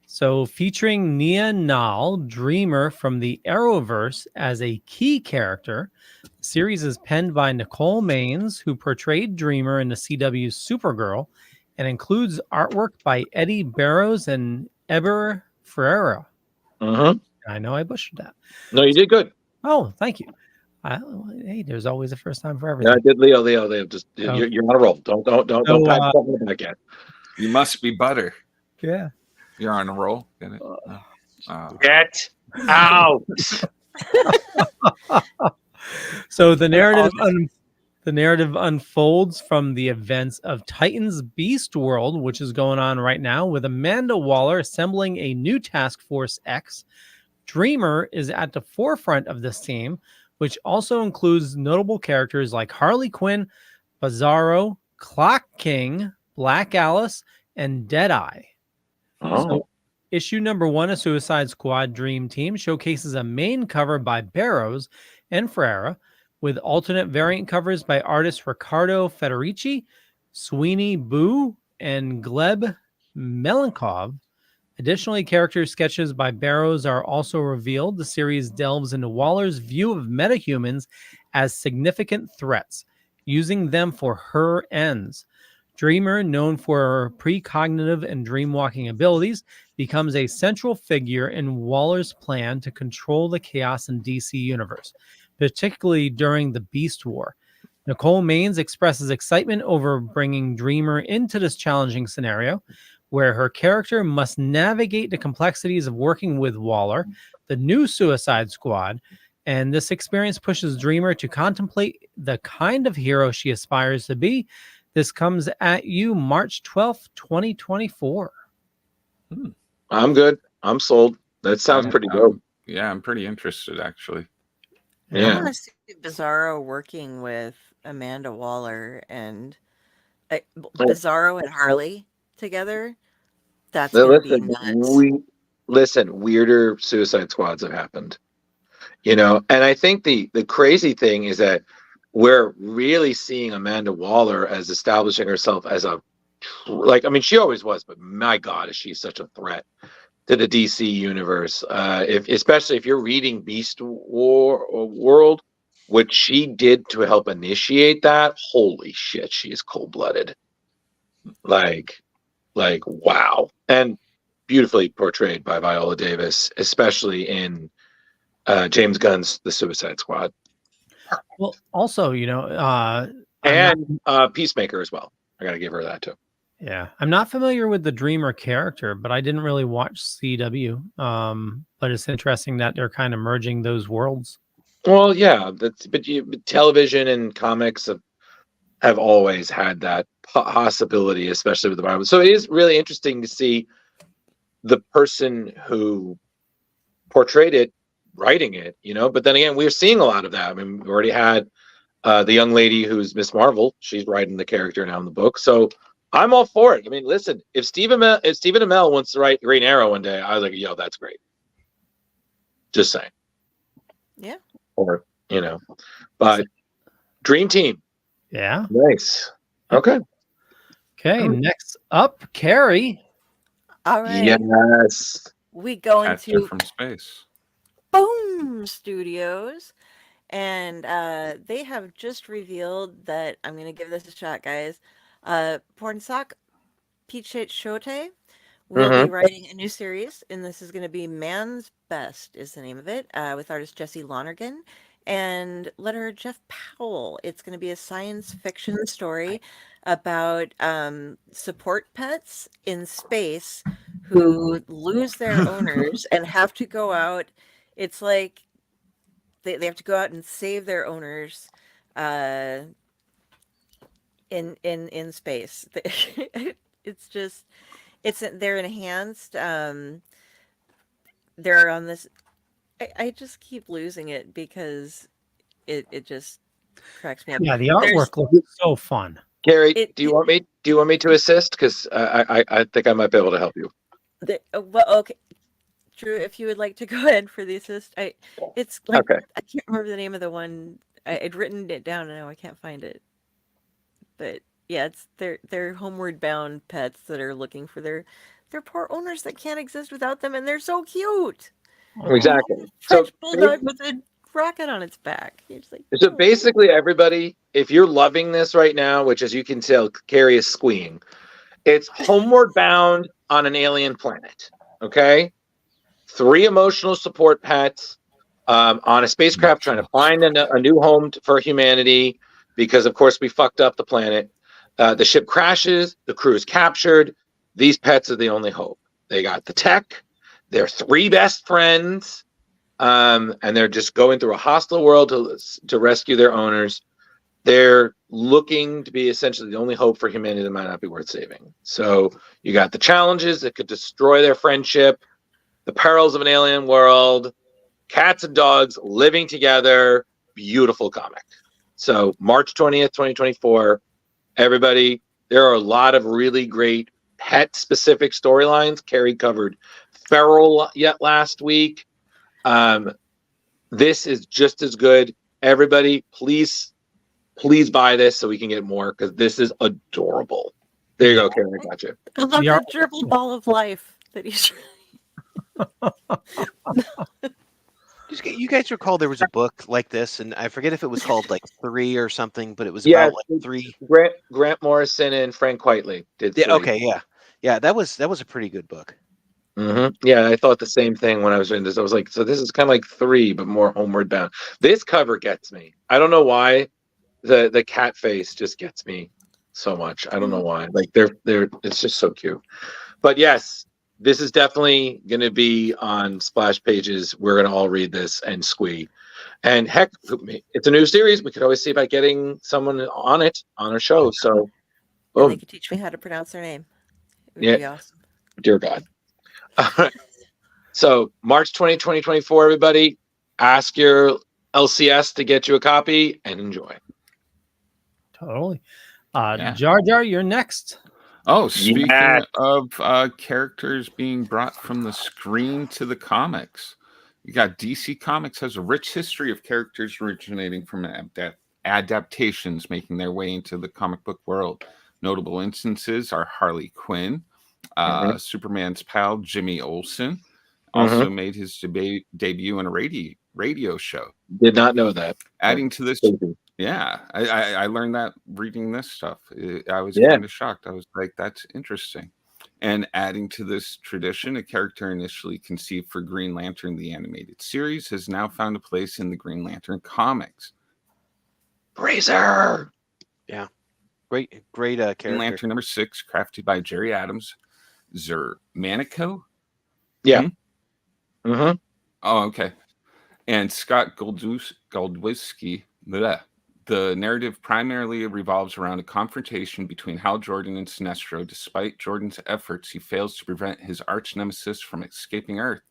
So featuring Nia Nal, Dreamer from the Arrowverse, as a key character. The series is penned by Nicole Maines, who portrayed Dreamer in the CW's Supergirl, and includes artwork by Eddie Barrows and Eber Ferreira. Mm-hmm. I know I butchered that. No, you did good. Oh, thank you. Hey, there's always a first time for Yeah, everything. I did Leo. Just you're on a roll. Don't pat yourself on the back yet. You must be butter. Yeah. You're on a roll. Get it? Get out. So the narrative unfolds from the events of Titan's Beast World, which is going on right now, with Amanda Waller assembling a new Task Force X. Dreamer is at the forefront of this team, which also includes notable characters like Harley Quinn, Bizarro, Clock King, Black Alice, and Deadeye. So, issue number 1 of Suicide Squad Dream Team showcases a main cover by Barrows and Ferreira, with alternate variant covers by artists Riccardo Federici, Sweeney Boo, and Gleb Melenkov. Additionally, character sketches by Barrows are also revealed. The series delves into Waller's view of metahumans as significant threats, using them for her ends. Dreamer, known for her precognitive and dreamwalking abilities, becomes a central figure in Waller's plan to control the chaos in DC Universe, particularly during the Beast War. Nicole Maines expresses excitement over bringing Dreamer into this challenging scenario, where her character must navigate the complexities of working with Waller, the new Suicide Squad, and this experience pushes Dreamer to contemplate the kind of hero she aspires to be. This comes at you March 12th, 2024. I'm good. I'm sold. That sounds pretty good. Yeah, I'm pretty interested, actually. I Yeah. want to see Bizarro working with Amanda Waller and Bizarro and Harley together. That's going to be nuts. Listen, weirder Suicide Squads have happened. And I think the crazy thing is that we're really seeing Amanda Waller as establishing herself as she always was, but my God, is she such a threat to the DC universe? Especially if you're reading Beast World, what she did to help initiate that, holy shit, she is cold-blooded. Like wow, and beautifully portrayed by Viola Davis, especially in James Gunn's The Suicide Squad. Well, also, and Peacemaker as well. I got to give her that too. Yeah, I'm not familiar with the Dreamer character, but I didn't really watch CW. But it's interesting that they're kind of merging those worlds. Well, yeah, but television and comics have always had that possibility, especially with the Bible. So it is really interesting to see the person who portrayed it writing it, but then again, we're seeing a lot of that. I mean, we already had the young lady who's Miss Marvel. She's writing the character now in the book. So I'm all for it. I mean, listen, if Stephen Amell wants to write Green Arrow one day, I was like, yo, that's great. Just saying. Yeah. Or, but Dream Team. Yeah. Nice. Okay. Okay. Next up, Kari. All right. Yes. We go Catch into it from space. Boom Studios, and they have just revealed that I'm going to give this a shot, guys. Pornsak Pichetshote will be writing a new series, and this is going to be Man's Best is the name of it, with artist Jesse Lonergan. and letter Jeff Powell. It's going to be a science fiction story about support pets in space who lose their owners and have to go out. It's like they have to go out and save their owners in space. It's just they're enhanced. They're on this. I just keep losing it because it just cracks me up. Yeah, the artwork looks so fun. Gary, do you want me to assist? Because I think I might be able to help you. Well, okay, Drew, if you would like to go ahead for the assist, it's like Okay. I can't remember the name of the one. I'd written it down and now I can't find it. But yeah, it's they're homeward bound pets that are looking for their poor owners that can't exist without them, and they're so cute. Exactly. French bulldog with a rocket on its back. It's like, So basically, everybody, if you're loving this right now, which as you can tell, Carrie is squeeing, it's homeward bound on an alien planet. Okay, 3 emotional support pets on a spacecraft trying to find a new home for humanity because, of course, we fucked up the planet. The ship crashes. The crew is captured. These pets are the only hope. They got the tech. They're 3 best friends, and they're just going through a hostile world to rescue their owners. They're looking to be essentially the only hope for humanity that might not be worth saving. So you got the challenges that could destroy their friendship, the perils of an alien world, cats and dogs living together. Beautiful comic. So March 20th, 2024. Everybody, there are a lot of really great pet-specific storylines. Carrie covered Feral yet last week. This is just as good. Everybody, please buy this so we can get more because this is adorable. There you go, Carrie. I got you. I love that dribble ball of life that he's. You guys recall there was a book like this, and I forget if it was called like 3 or something, but it was about like 3. Grant Morrison and Frank Whiteley did 3. Yeah, okay, yeah. That was a pretty good book. Mm-hmm. Yeah, I thought the same thing when I was reading this. I was like, so this is kind of like 3, but more homeward bound. This cover gets me. I don't know why. The cat face just gets me so much. I don't know why. Like they're it's just so cute. But yes, this is definitely going to be on Splash Pages. We're going to all read this and squee. And heck, it's a new series. We could always see about getting someone on it on a show. So, and they could teach me how to pronounce their name. It would be awesome. Dear God. All right. So March 20, 2024, everybody, ask your LCS to get you a copy and enjoy. Totally. Jar Jar, you're next. Oh, speaking of characters being brought from the screen to the comics, you got DC Comics has a rich history of characters originating from adaptations making their way into the comic book world. Notable instances are Harley Quinn, Superman's pal Jimmy Olsen, also made his debut in a radio show. Did not know that. Adding to this, yeah, I learned that reading this stuff. I was kind of shocked. I was like, that's interesting. And adding to this tradition, a character initially conceived for Green Lantern, the animated series, has now found a place in the Green Lantern comics. Razor! Yeah. Great character. Green Lantern number 6, crafted by Jerry Adams. Zermanico? Yeah. Oh, okay. And Scott Goldwiski. Bleh. The narrative primarily revolves around a confrontation between Hal Jordan and Sinestro. Despite Jordan's efforts, he fails to prevent his arch nemesis from escaping Earth.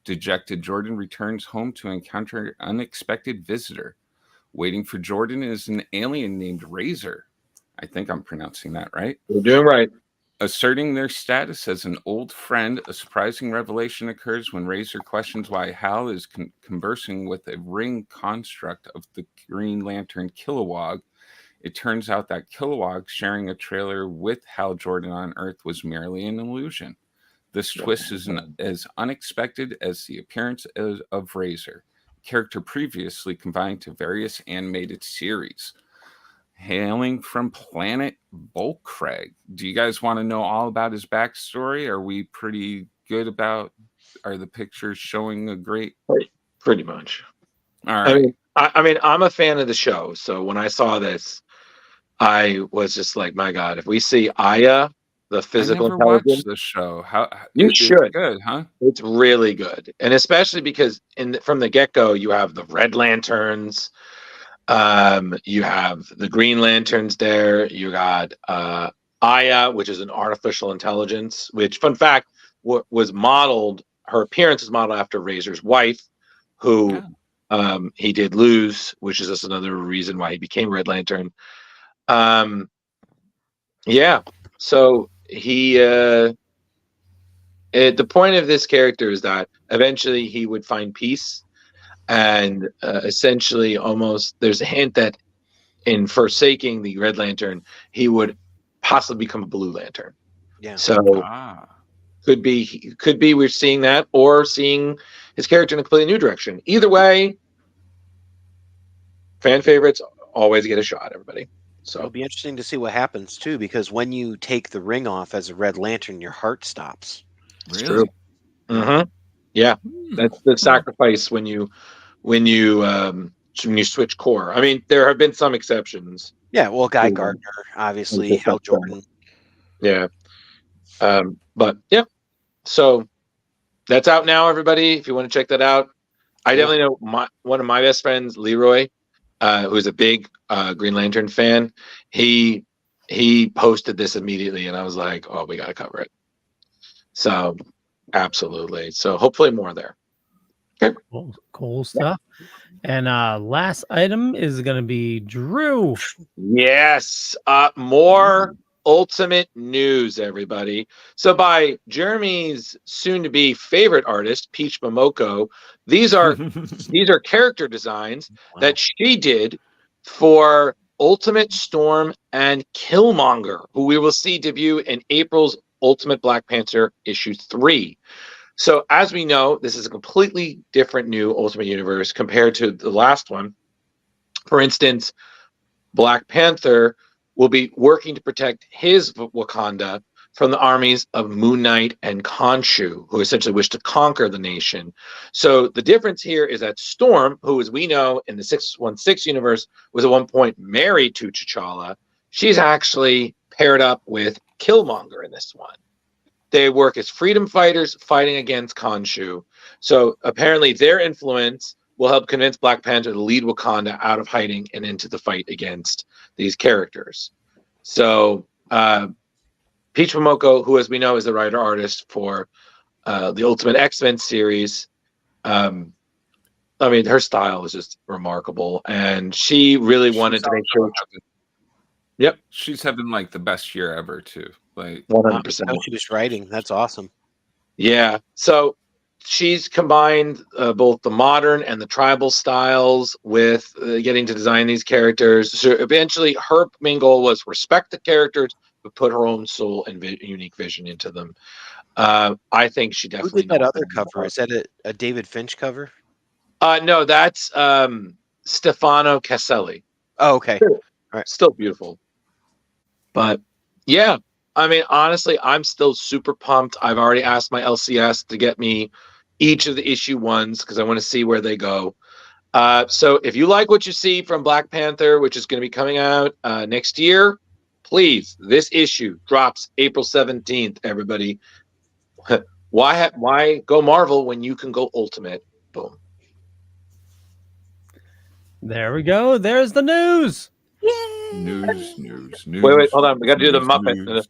Dejected, Jordan returns home to encounter an unexpected visitor. Waiting for Jordan is an alien named Razor. I think I'm pronouncing that right. You're doing right. Asserting their status as an old friend, a surprising revelation occurs when Razor questions why Hal is conversing with a ring construct of the Green Lantern Kilowog. It turns out that Kilowog sharing a trailer with Hal Jordan on Earth was merely an illusion. This twist is as unexpected as the appearance of Razor, a character previously confined to various animated series. Hailing from planet Volcrag. Do you guys want to know all about his backstory? Are we pretty good about? Are the pictures showing a great? Pretty much. All right. I mean, I'm a fan of the show, so when I saw this, I was just like, my God, if we see Aya, the I physical never watched intelligence, the show. How you it's should. good, huh? It's really good, and especially because from the get-go, you have the Red Lanterns, you have the Green Lanterns there. You got Aya, which is an artificial intelligence. Which, fun fact, was modeled. Her appearance is modeled after Razor's wife, who he did lose, which is just another reason why he became Red Lantern. Yeah. So he. The point of this character is that eventually he would find peace, and essentially, almost there's a hint that in forsaking the Red Lantern, he would possibly become a Blue Lantern. Yeah. So could be we're seeing that, or seeing his character in a completely new direction. Either way, fan favorites always get a shot, everybody. So it'll be interesting to see what happens too, because when you take the ring off as a Red Lantern, your heart stops. It's true. Mm-hmm. Yeah, that's the sacrifice when you switch core. I mean, there have been some exceptions. Yeah, well, Guy Gardner, obviously, Hal Jordan. Yeah. But yeah, so that's out now, everybody. If you want to check that out, I definitely know one of my best friends, Leroy, who's a big Green Lantern fan. He posted this immediately, and I was like, "Oh, we got to cover it." So, absolutely. So, hopefully, more there. Okay. Cool stuff. And last item is going to be Drew. Yes, more Ultimate news, everybody. So by Jeremy's soon-to-be favorite artist, Peach Momoko, these are character designs that she did for Ultimate Storm and Killmonger, who we will see debut in April's Ultimate Black Panther issue 3. So as we know, this is a completely different new Ultimate Universe compared to the last one. For instance, Black Panther will be working to protect his Wakanda from the armies of Moon Knight and Khonshu, who essentially wish to conquer the nation. So the difference here is that Storm, who, as we know, in the 616 universe, was at one point married to T'Challa, she's actually paired up with Killmonger in this one. They work as freedom fighters fighting against Khonshu. So apparently their influence will help convince Black Panther to lead Wakanda out of hiding and into the fight against these characters. So Peach Momoko, who, as we know, is the writer-artist for the Ultimate X-Men series, I mean, her style is just remarkable, and she really wanted to make sure. Yep, she's having like the best year ever too. Like 100%. How she was writing, that's awesome. Yeah, so she's combined both the modern and the tribal styles with getting to design these characters. So eventually, her main goal was respect the characters, but put her own soul and unique vision into them. I think she definitely. Who did that other cover? Is that a David Finch cover? No, that's Stefano Caselli. Oh, okay. All right. Still beautiful. But yeah, I mean, honestly, I'm still super pumped. I've already asked my LCS to get me each of the issue 1s because I want to see where they go. So if you like what you see from Black Panther, which is going to be coming out next year, please, this issue drops April 17th, everybody. Why go Marvel when you can go Ultimate? Boom. There we go. There's the news. Yay! News. Wait, hold on. We got to do the Muppet. News.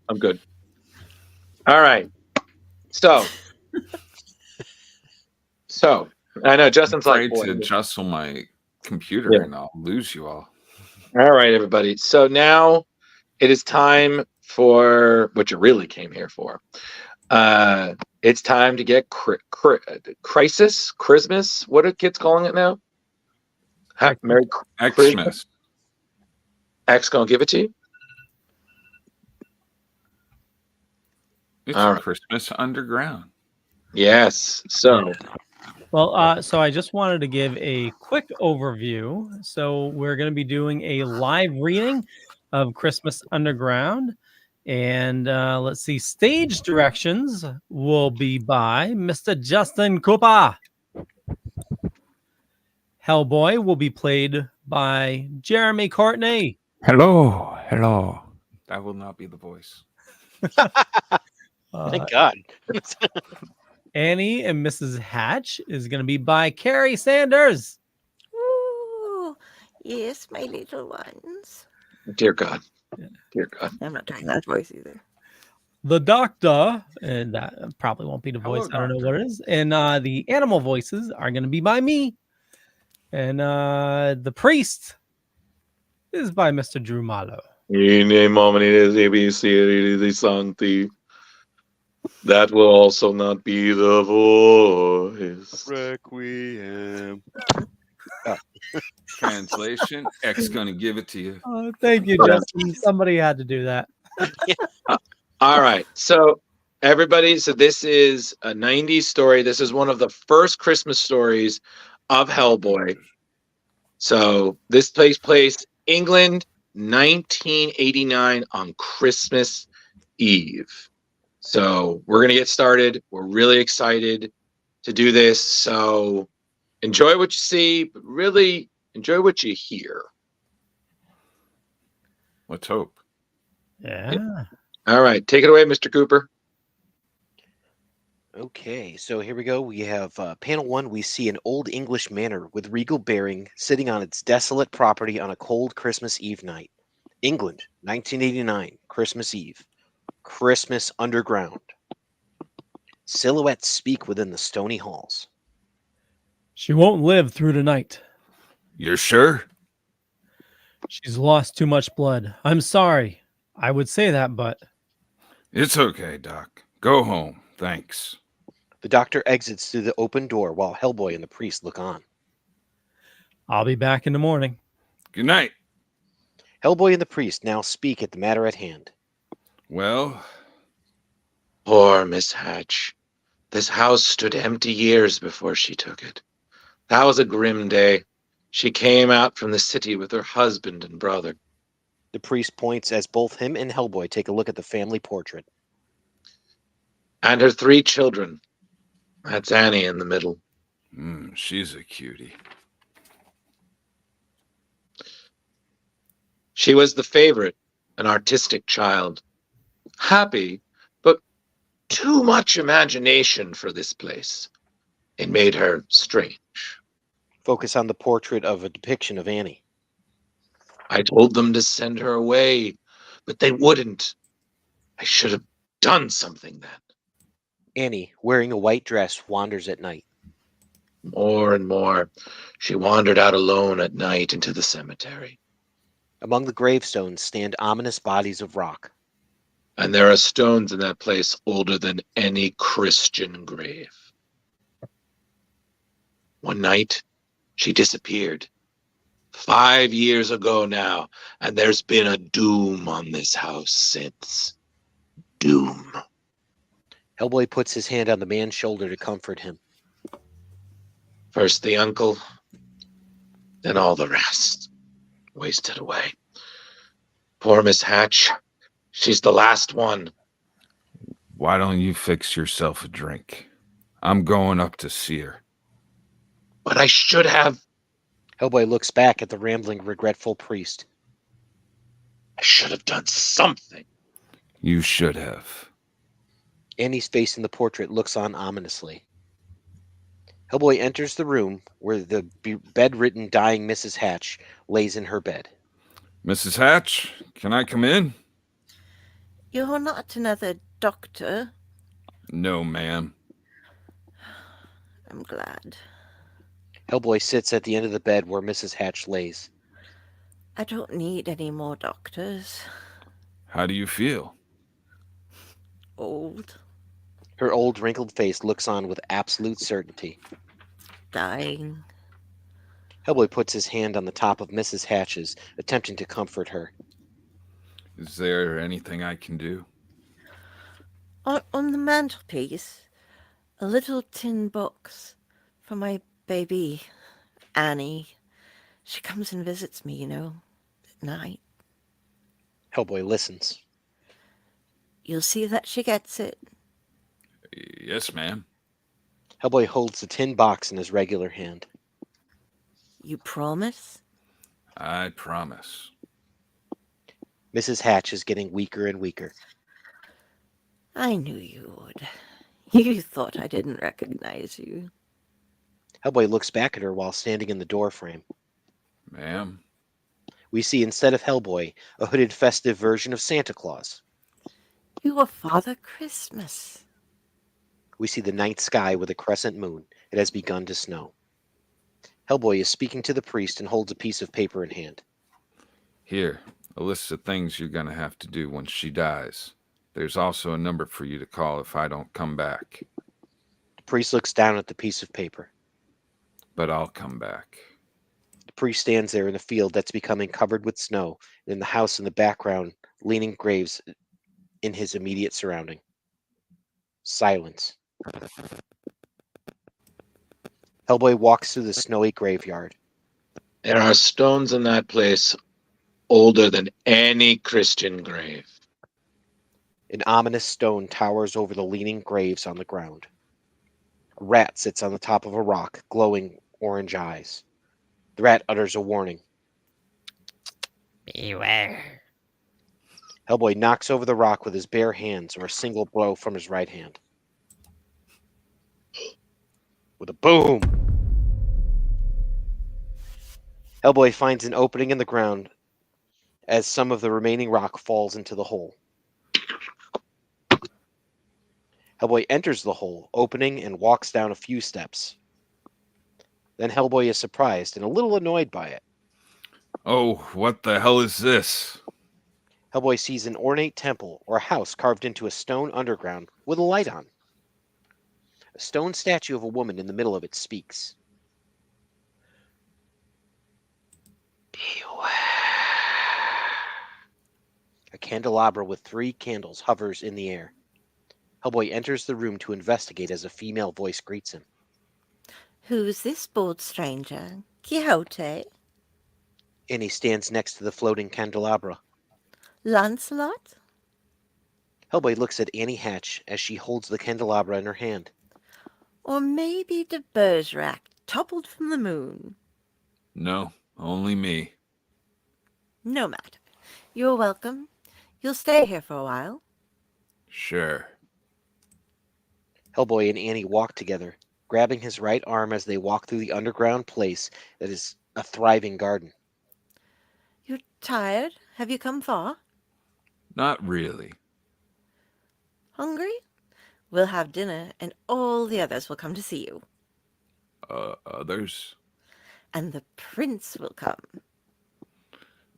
I'm good. All right. So I know Justin's I'm like, afraid to jostle my computer and I'll lose you all. All right, everybody. So now it is time for what you really came here for. It's time to get Crisis, Christmas. What are kids calling it now? Merry Xmas. X gonna give it to you. It's All right. Christmas Underground. Yes. So. Well, so I just wanted to give a quick overview. So we're going to be doing a live reading of Christmas Underground. And let's see, stage directions will be by Mr. Justin Cooper. Hellboy will be played by Jeremy Courtney. Hello. That will not be the voice. Thank God. Annie and Mrs. Hatch is going to be by Kari Sanders. Ooh, yes, my little ones. Dear God. Dear God. I'm not doing that voice either. The Doctor, and that probably won't be the voice. Hello, I don't know Doctor. what it is. And the animal voices are going to be by me. And the priest is by Mr. Drew Mollo. That will also not be the voice. Requiem. Translation, X gonna give it to you. Oh, thank you, Yeah. Justin. Somebody had to do that. All right. So, everybody, so this is a 90s story. This is one of the first Christmas stories of Hellboy. So, this takes place England, 1989 on Christmas Eve. So, we're going to get started. We're really excited to do this. So, enjoy what you see, but really enjoy what you hear. Let's hope. Yeah. All right. Take it away, Mr. Cooper. Okay, so here we go. We have panel 1. We see an old English manor with regal bearing sitting on its desolate property on a cold Christmas Eve night. England, 1989, Christmas Eve. Christmas underground. Silhouettes speak within the stony halls. She won't live through the night. You're sure? She's lost too much blood. I'm sorry. I would say that, but It's okay, Doc. Go home. Thanks. The doctor exits through the open door while Hellboy and the priest look on. I'll be back in the morning. Good night. Hellboy and the priest now speak at the matter at hand. Well, Poor Miss Hatch. This house stood empty years before she took it. That was a grim day. She came out from the city with her husband and brother. The priest points as both him and Hellboy take a look at the family portrait. And her 3 children. That's Annie in the middle. she's a cutie. She was the favorite, an artistic child. Happy, but too much imagination for this place. It made her strange. Focus on the portrait of a depiction of Annie. I told them to send her away, but they wouldn't. I should have done something then. Annie, wearing a white dress, wanders at night. More and more, she wandered out alone at night into the cemetery. Among the gravestones stand ominous bodies of rock. And there are stones in that place older than any Christian grave. One night, she disappeared. 5 years ago now, and there's been a doom on this house since. Doom. Hellboy puts his hand on the man's shoulder to comfort him. First the uncle, then all the rest. Wasted away. Poor Miss Hatch. She's the last one. Why don't you fix yourself a drink? I'm going up to see her. But I should have. Hellboy looks back at the rambling, regretful priest. I should have done something. You should have. Annie's face in the portrait looks on ominously. Hellboy enters the room where the bedridden, dying Mrs. Hatch lays in her bed. Mrs. Hatch, can I come in? You're not another doctor. No, ma'am. I'm glad. Hellboy sits at the end of the bed where Mrs. Hatch lays. I don't need any more doctors. How do you feel? Old, Her old, wrinkled face looks on with absolute certainty. dying. Hellboy puts his hand on the top of Mrs. Hatch's, attempting to comfort her. Is there anything I can do? On the mantelpiece, a little tin box for my baby, Annie. She comes and visits me, at night. Hellboy listens. You'll see that she gets it. Yes, ma'am. Hellboy holds the tin box in his regular hand. You promise? I promise. Mrs. Hatch is getting weaker and weaker. I knew you would. You thought I didn't recognize you. Hellboy looks back at her while standing in the doorframe. Ma'am, We see instead of Hellboy, a hooded festive version of Santa Claus. You are Father Christmas. We see the night sky with a crescent moon. It has begun to snow. Hellboy is speaking to the priest and holds a piece of paper in hand. here, a list of things you're going to have to do when she dies. There's also a number for you to call if I don't come back. The priest looks down at the piece of paper. But I'll come back. The priest stands there in a field that's becoming covered with snow, and in the house in the background, leaning graves in his immediate surrounding. Silence. Hellboy walks through the snowy graveyard. There are stones in that place older than any Christian grave. An ominous stone towers over the leaning graves on the ground. A rat sits on the top of a rock, glowing orange eyes. The rat utters a warning. Beware. Hellboy knocks over the rock with his bare hands or a single blow from his right hand. With a boom! Hellboy finds an opening in the ground as some of the remaining rock falls into the hole. Hellboy enters the hole, opening, and walks down a few steps. Then Hellboy is surprised and a little annoyed by it. Oh, what the hell is this? Hellboy sees an ornate temple or house carved into a stone underground with a light on. A stone statue of a woman in the middle of it speaks. Beware. A candelabra with 3 candles hovers in the air. Hellboy enters the room to investigate as a female voice greets him. Who's this bold stranger? Quixote? Annie stands next to the floating candelabra. Lancelot? Hellboy looks at Annie Hatch as she holds the candelabra in her hand. Or maybe de Bergerac, toppled from the moon? No, only me. No matter. You're welcome. You'll stay here for a while. Sure. Hellboy and Annie walk together, grabbing his right arm as they walk through the underground place that is a thriving garden. You're tired? Have you come far? Not really. Hungry? We'll have dinner, and all the others will come to see you. Others? And the prince will come.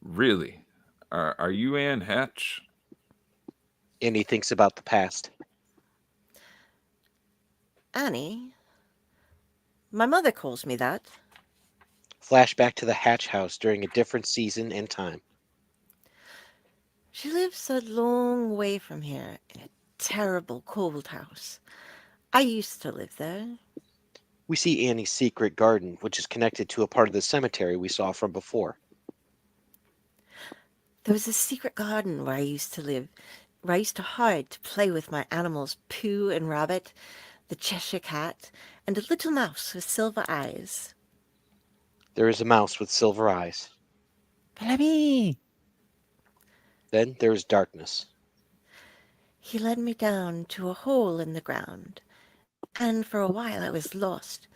Really? Are you Anne Hatch? Annie thinks about the past. Annie? My mother calls me that. Flashback to the Hatch house during a different season and time. She lives a long way from here in a terrible cold house. I used to live there. We see Annie's secret garden, which is connected to a part of the cemetery we saw from before. There was a secret garden where I used to live, where I used to hide to play with my animals, Pooh and Rabbit, the Cheshire Cat, and a little mouse with silver eyes. There is a mouse with silver eyes. Bellamy! Then there is darkness. He led me down to a hole in the ground, and for a while I was lost.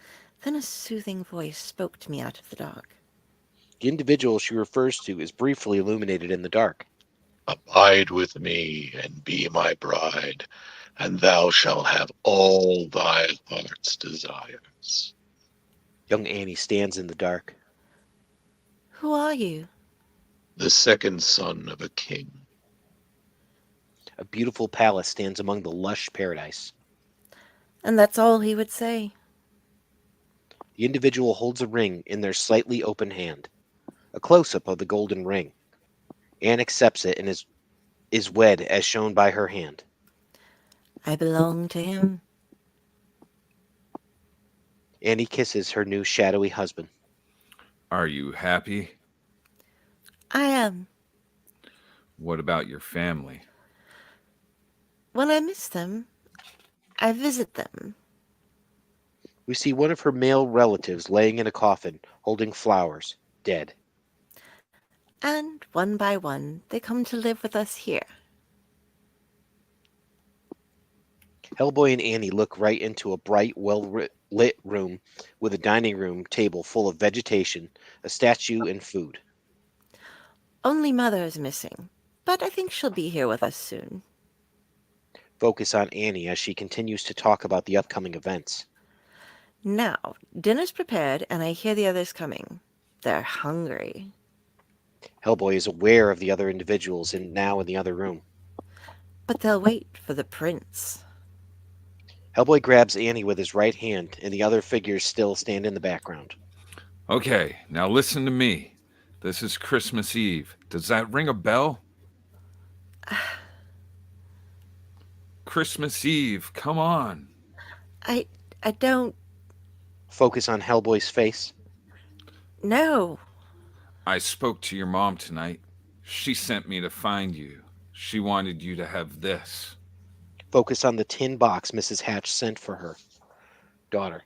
Then a soothing voice spoke to me out of the dark. The individual she refers to is briefly illuminated in the dark. Abide with me and be my bride, and thou shalt have all thy heart's desires. Young Annie stands in the dark. Who are you? The second son of a king. A beautiful palace stands among the lush paradise. And that's all he would say. The individual holds a ring in their slightly open hand. A close-up of the golden ring. Anne accepts it and is wed as shown by her hand. I belong to him. Annie kisses her new shadowy husband. Are you happy? I am. What about your family? When I miss them, I visit them. We see one of her male relatives laying in a coffin, holding flowers, dead. And one by one, they come to live with us here. Hellboy and Annie look right into a bright, well-lit room with a dining room table full of vegetation, a statue, and food. Only Mother is missing, but I think she'll be here with us soon. Focus on Annie as she continues to talk about the upcoming events. Now, dinner's prepared, and I hear the others coming. They're hungry. Hellboy is aware of the other individuals now in the other room. But they'll wait for the prince. Hellboy grabs Annie with his right hand, and the other figures still stand in the background. Okay, now listen to me. This is Christmas Eve. Does that ring a bell? Christmas Eve, come on. I don't Focus on Hellboy's face. know. I spoke to your mom tonight. She sent me to find you. She wanted you to have this. Focus on the tin box Mrs. Hatch sent for her daughter.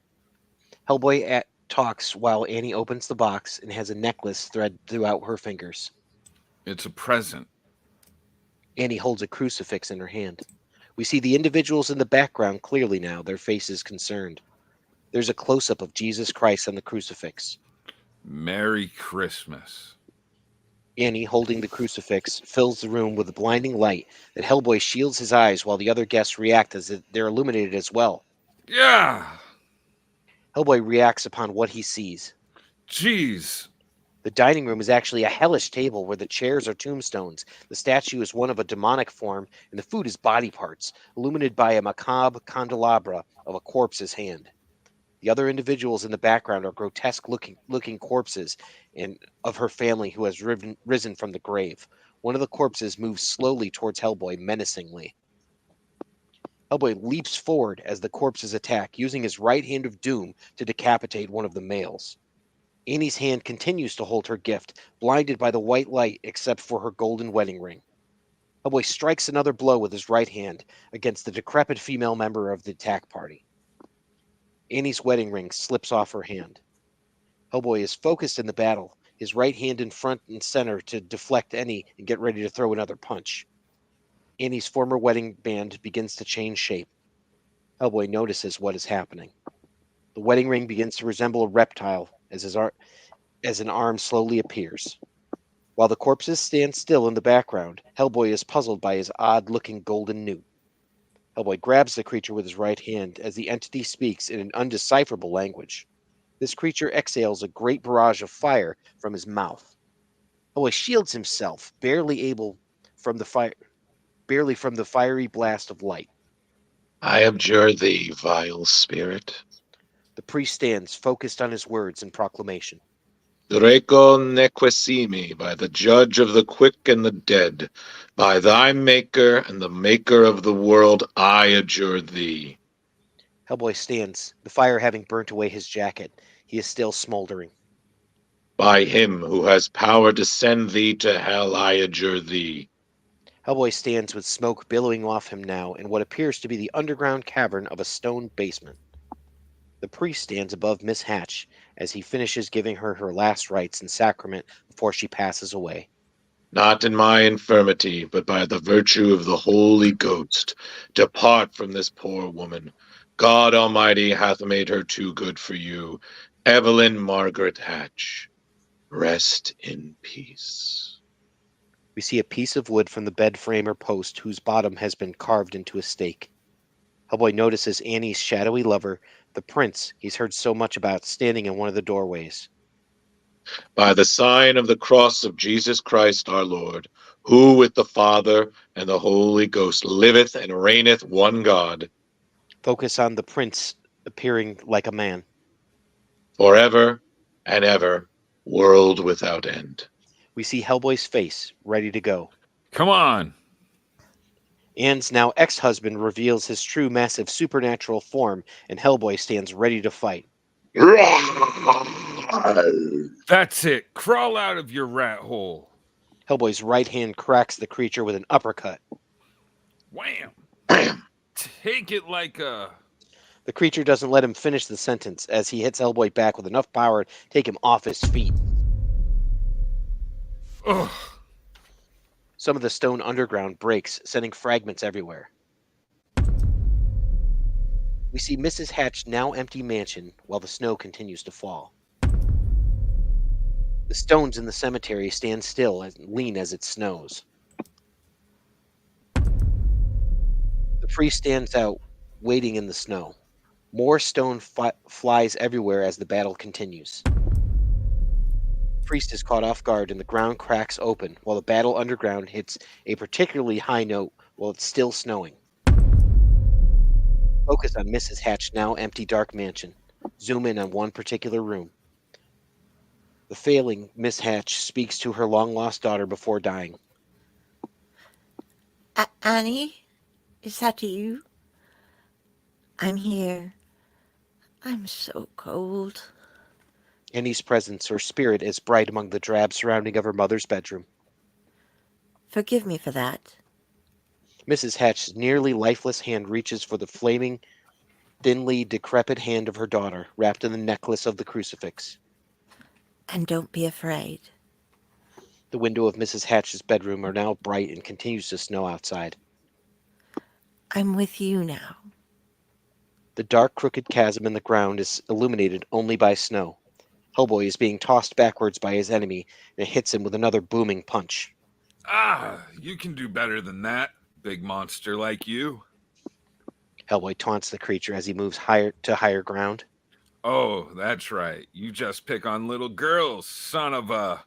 Hellboy talks while Annie opens the box and has a necklace thread throughout her fingers. It's a present. Annie holds a crucifix in her hand. We see the individuals in the background clearly now, their faces concerned. There's a close-up of Jesus Christ on the crucifix. Merry Christmas. Annie, holding the crucifix, fills the room with a blinding light that Hellboy shields his eyes while the other guests react as if they're illuminated as well. Yeah! Hellboy reacts upon what he sees. Jeez. The dining room is actually a hellish table where the chairs are tombstones. The statue is one of a demonic form, and the food is body parts, illuminated by a macabre candelabra of a corpse's hand. The other individuals in the background are grotesque-looking corpses and of her family who has risen from the grave. One of the corpses moves slowly towards Hellboy menacingly. Hellboy leaps forward as the corpses attack, using his right hand of doom to decapitate one of the males. Annie's hand continues to hold her gift, blinded by the white light except for her golden wedding ring. Hellboy strikes another blow with his right hand against the decrepit female member of the attack party. Annie's wedding ring slips off her hand. Hellboy is focused in the battle, his right hand in front and center to deflect any and get ready to throw another punch. Annie's former wedding band begins to change shape. Hellboy notices what is happening. The wedding ring begins to resemble a reptile as an arm slowly appears. While the corpses stand still in the background, Hellboy is puzzled by his odd-looking golden newt. Hellboy grabs the creature with his right hand as the entity speaks in an undecipherable language. This creature exhales a great barrage of fire from his mouth. Hellboy shields himself, barely from the fiery blast of light. I abjure thee, vile spirit. The priest stands, focused on his words in proclamation. Draco nequissimi, by the judge of the quick and the dead, by thy maker and the maker of the world, I adjure thee. Hellboy stands, the fire having burnt away his jacket. He is still smoldering. By him who has power to send thee to hell, I adjure thee. Hellboy stands with smoke billowing off him now in what appears to be the underground cavern of a stone basement. The priest stands above Miss Hatch as he finishes giving her her last rites and sacrament before she passes away. Not in my infirmity, but by the virtue of the Holy Ghost, depart from this poor woman. God Almighty hath made her too good for you. Evelyn Margaret Hatch, rest in peace. We see a piece of wood from the bed frame or post whose bottom has been carved into a stake. Hellboy notices Annie's shadowy lover, the prince he's heard so much about, standing in one of the doorways. By the sign of the cross of Jesus Christ our Lord, who with the Father and the Holy Ghost liveth and reigneth one God, Focus on the prince appearing like a man. forever and ever, world without end. We see Hellboy's face, ready to go. Come on. Anne's now ex-husband reveals his true massive supernatural form, and Hellboy stands ready to fight. That's it. Crawl out of your rat hole. Hellboy's right hand cracks the creature with an uppercut. Wham. Take it like a... The creature doesn't let him finish the sentence as he hits Hellboy back with enough power to take him off his feet. Ugh. Some of the stone underground breaks, sending fragments everywhere. We see Mrs. Hatch's now empty mansion while the snow continues to fall. The stones in the cemetery stand still and lean as it snows. The priest stands out, waiting in the snow. More stone flies everywhere as the battle continues. The priest is caught off guard and the ground cracks open while the battle underground hits a particularly high note while it's still snowing. Focus on Mrs. Hatch's now empty dark mansion. Zoom in on one particular room. The failing Miss Hatch speaks to her long-lost daughter before dying. Annie, is that you? I'm here. I'm so cold. Annie's presence or spirit is bright among the drab surrounding of her mother's bedroom. Forgive me for that. Mrs. Hatch's nearly lifeless hand reaches for the flaming, thinly decrepit hand of her daughter, wrapped in the necklace of the crucifix. And don't be afraid. The window of Mrs. Hatch's bedroom are now bright and continues to snow outside. I'm with you now. The dark, crooked chasm in the ground is illuminated only by snow. Hellboy is being tossed backwards by his enemy, and it hits him with another booming punch. Ah, you can do better than that, big monster like you. Hellboy taunts the creature as he moves higher ground. Oh, that's right. You just pick on little girls, son of a...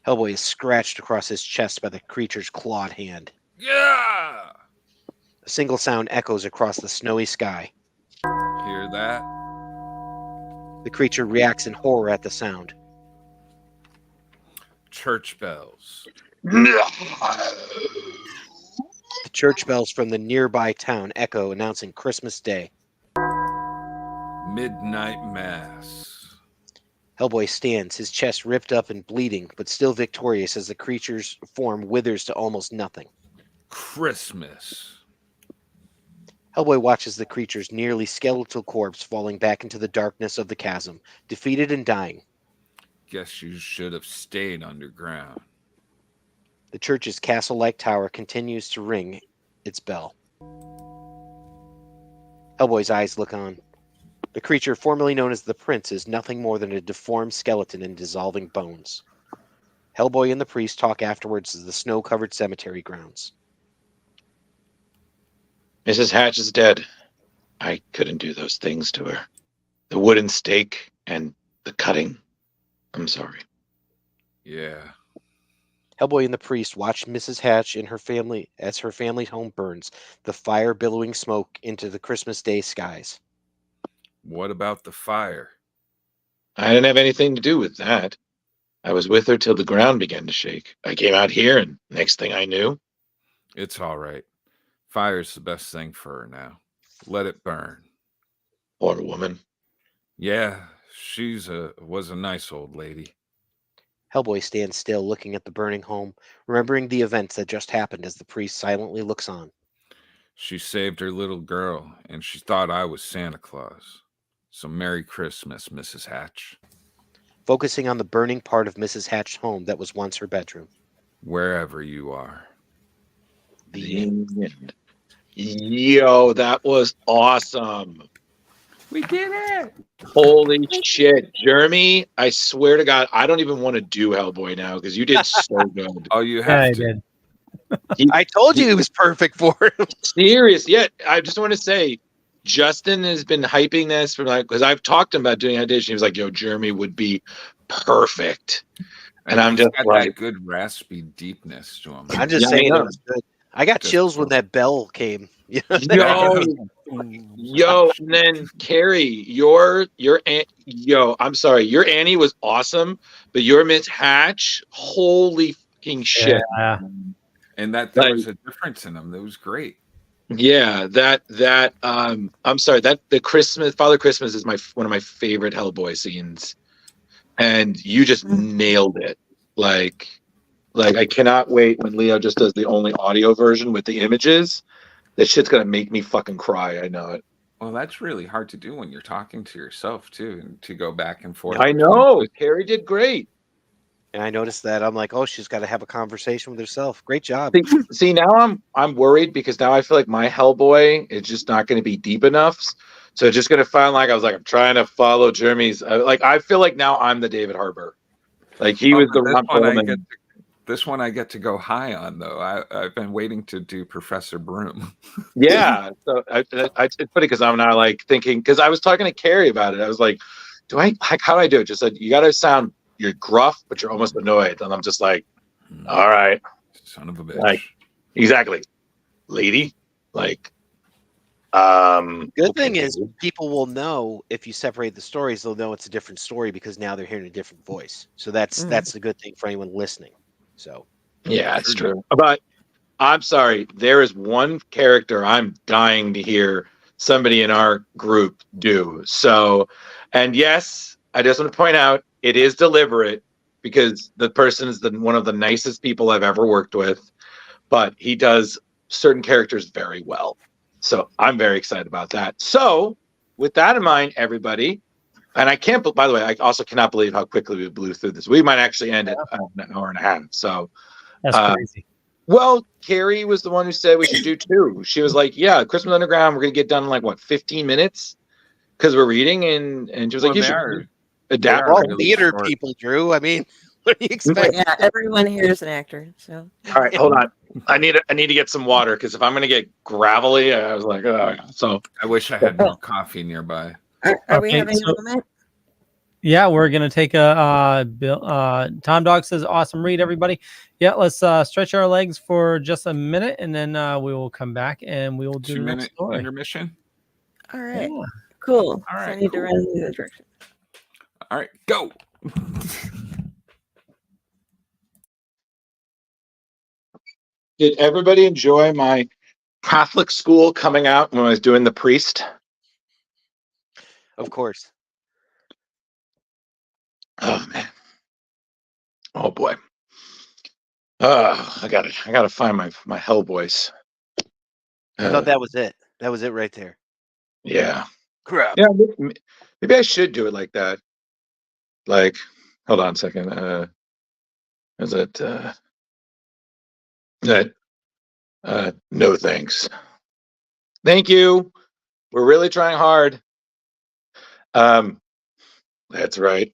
Hellboy is scratched across his chest by the creature's clawed hand. Yeah! A single sound echoes across the snowy sky. Hear that? The creature reacts in horror at the sound. Church bells. The church bells from the nearby town echo, announcing Christmas Day. Midnight Mass. Hellboy stands, his chest ripped up and bleeding, but still victorious as the creature's form withers to almost nothing. Christmas. Hellboy watches the creature's nearly skeletal corpse falling back into the darkness of the chasm, defeated and dying. Guess you should have stayed underground. The church's castle-like tower continues to ring its bell. Hellboy's eyes look on. The creature formerly known as the Prince is nothing more than a deformed skeleton in dissolving bones. Hellboy and the priest talk afterwards as the snow-covered cemetery grounds. Mrs. Hatch is dead. I couldn't do those things to her. The wooden stake and the cutting. I'm sorry. Yeah. Hellboy and the priest watch Mrs. Hatch and her family as her family's home burns, the fire billowing smoke into the Christmas Day skies. What about the fire? I didn't have anything to do with that. I was with her till the ground began to shake. I came out here, and next thing I knew... It's all right. Fire's the best thing for her now. Let it burn. Poor woman. Yeah, was a nice old lady. Hellboy stands still, looking at the burning home, remembering the events that just happened as the priest silently looks on. She saved her little girl, and she thought I was Santa Claus. So Merry Christmas, Mrs. Hatch. Focusing on the burning part of Mrs. Hatch's home that was once her bedroom. Wherever you are. The end. Yo, that was awesome. We did it! Holy shit. Jeremy, I swear to God, I don't even want to do Hellboy now because you did so good. Oh, you Yeah, have I to. did. I told you it was perfect for him. Serious. Yeah, I just want to say, Justin has been hyping this for because I've talked to him about doing audition. He was like, yo, Jeremy would be perfect. And I'm He's just got like, that good raspy deepness to him. I'm just Yeah, I saying know. it was good. I got Just chills when cool. that bell came. yo, and then Kari, your aunt, I'm sorry, your Annie was awesome, but your Miss Hatch, holy fucking shit. Yeah. And there was a difference in them. That was great. Yeah, I'm sorry, that the Father Christmas is one of my favorite Hellboy scenes, and you just nailed it. Like I cannot wait when Leo just does the only audio version with the images. That shit's gonna make me fucking cry. I know it. Well, that's really hard to do when you're talking to yourself too, and to go back and forth. I know. Kari did great. And I noticed that. I'm like, oh, she's got to have a conversation with herself. Great job. See, now I'm worried because now I feel like my Hellboy is just not going to be deep enough. So it's just going to find like I'm trying to follow Jeremy's. I feel like now I'm the David Harbour. Like he was the Ron Perlman. This one I get to go high on though. I've been waiting to do Professor Broom. Yeah, so it's funny because I'm now like thinking because I was talking to Kari about it. I was like, how do I do it? Just like you got to sound you're gruff, but you're almost annoyed, and I'm just like, all right, son of a bitch. Like exactly, lady. Like, good thing is people will know if you separate the stories. They'll know it's a different story because now they're hearing a different voice. So that's a good thing for anyone listening. So yeah, it's true. But I'm sorry, there is one character I'm dying to hear somebody in our group do. So, and yes, I just want to point out it is deliberate because the person is one of the nicest people I've ever worked with, but he does certain characters very well. So I'm very excited about that. So with that in mind, everybody, and by the way, I also cannot believe how quickly we blew through this. We might actually end at an hour and a half. So that's crazy. Well, Kari was the one who said we should do 2. She was like, yeah, Christmas Underground, we're going to get done in like, 15 minutes? Because we're reading, and she was like, you should adapt. We're all theater people, Drew. I mean, what do you expect? Yeah, everyone here is an actor. So all right, hold on. I need to get some water because if I'm going to get gravelly, I was like, oh. So I wish I had more coffee nearby. Are we having a moment? Yeah, we're gonna take a Tom Dog says awesome read, everybody. Yeah, let's stretch our legs for just a minute and then we will come back and we will do 2 the next minute story. intermission. All right. Yeah. Cool. All right, So I need to run in the direction. All right, go. Did everybody enjoy my Catholic school coming out when I was doing the priest? Of course. Oh man. Oh boy. I gotta find my Hellboys. I thought that was it. That was it right there. Yeah. Crap. Yeah, maybe I should do it like that. Like, hold on a second. Is it that no thanks. Thank you. We're really trying hard. That's right.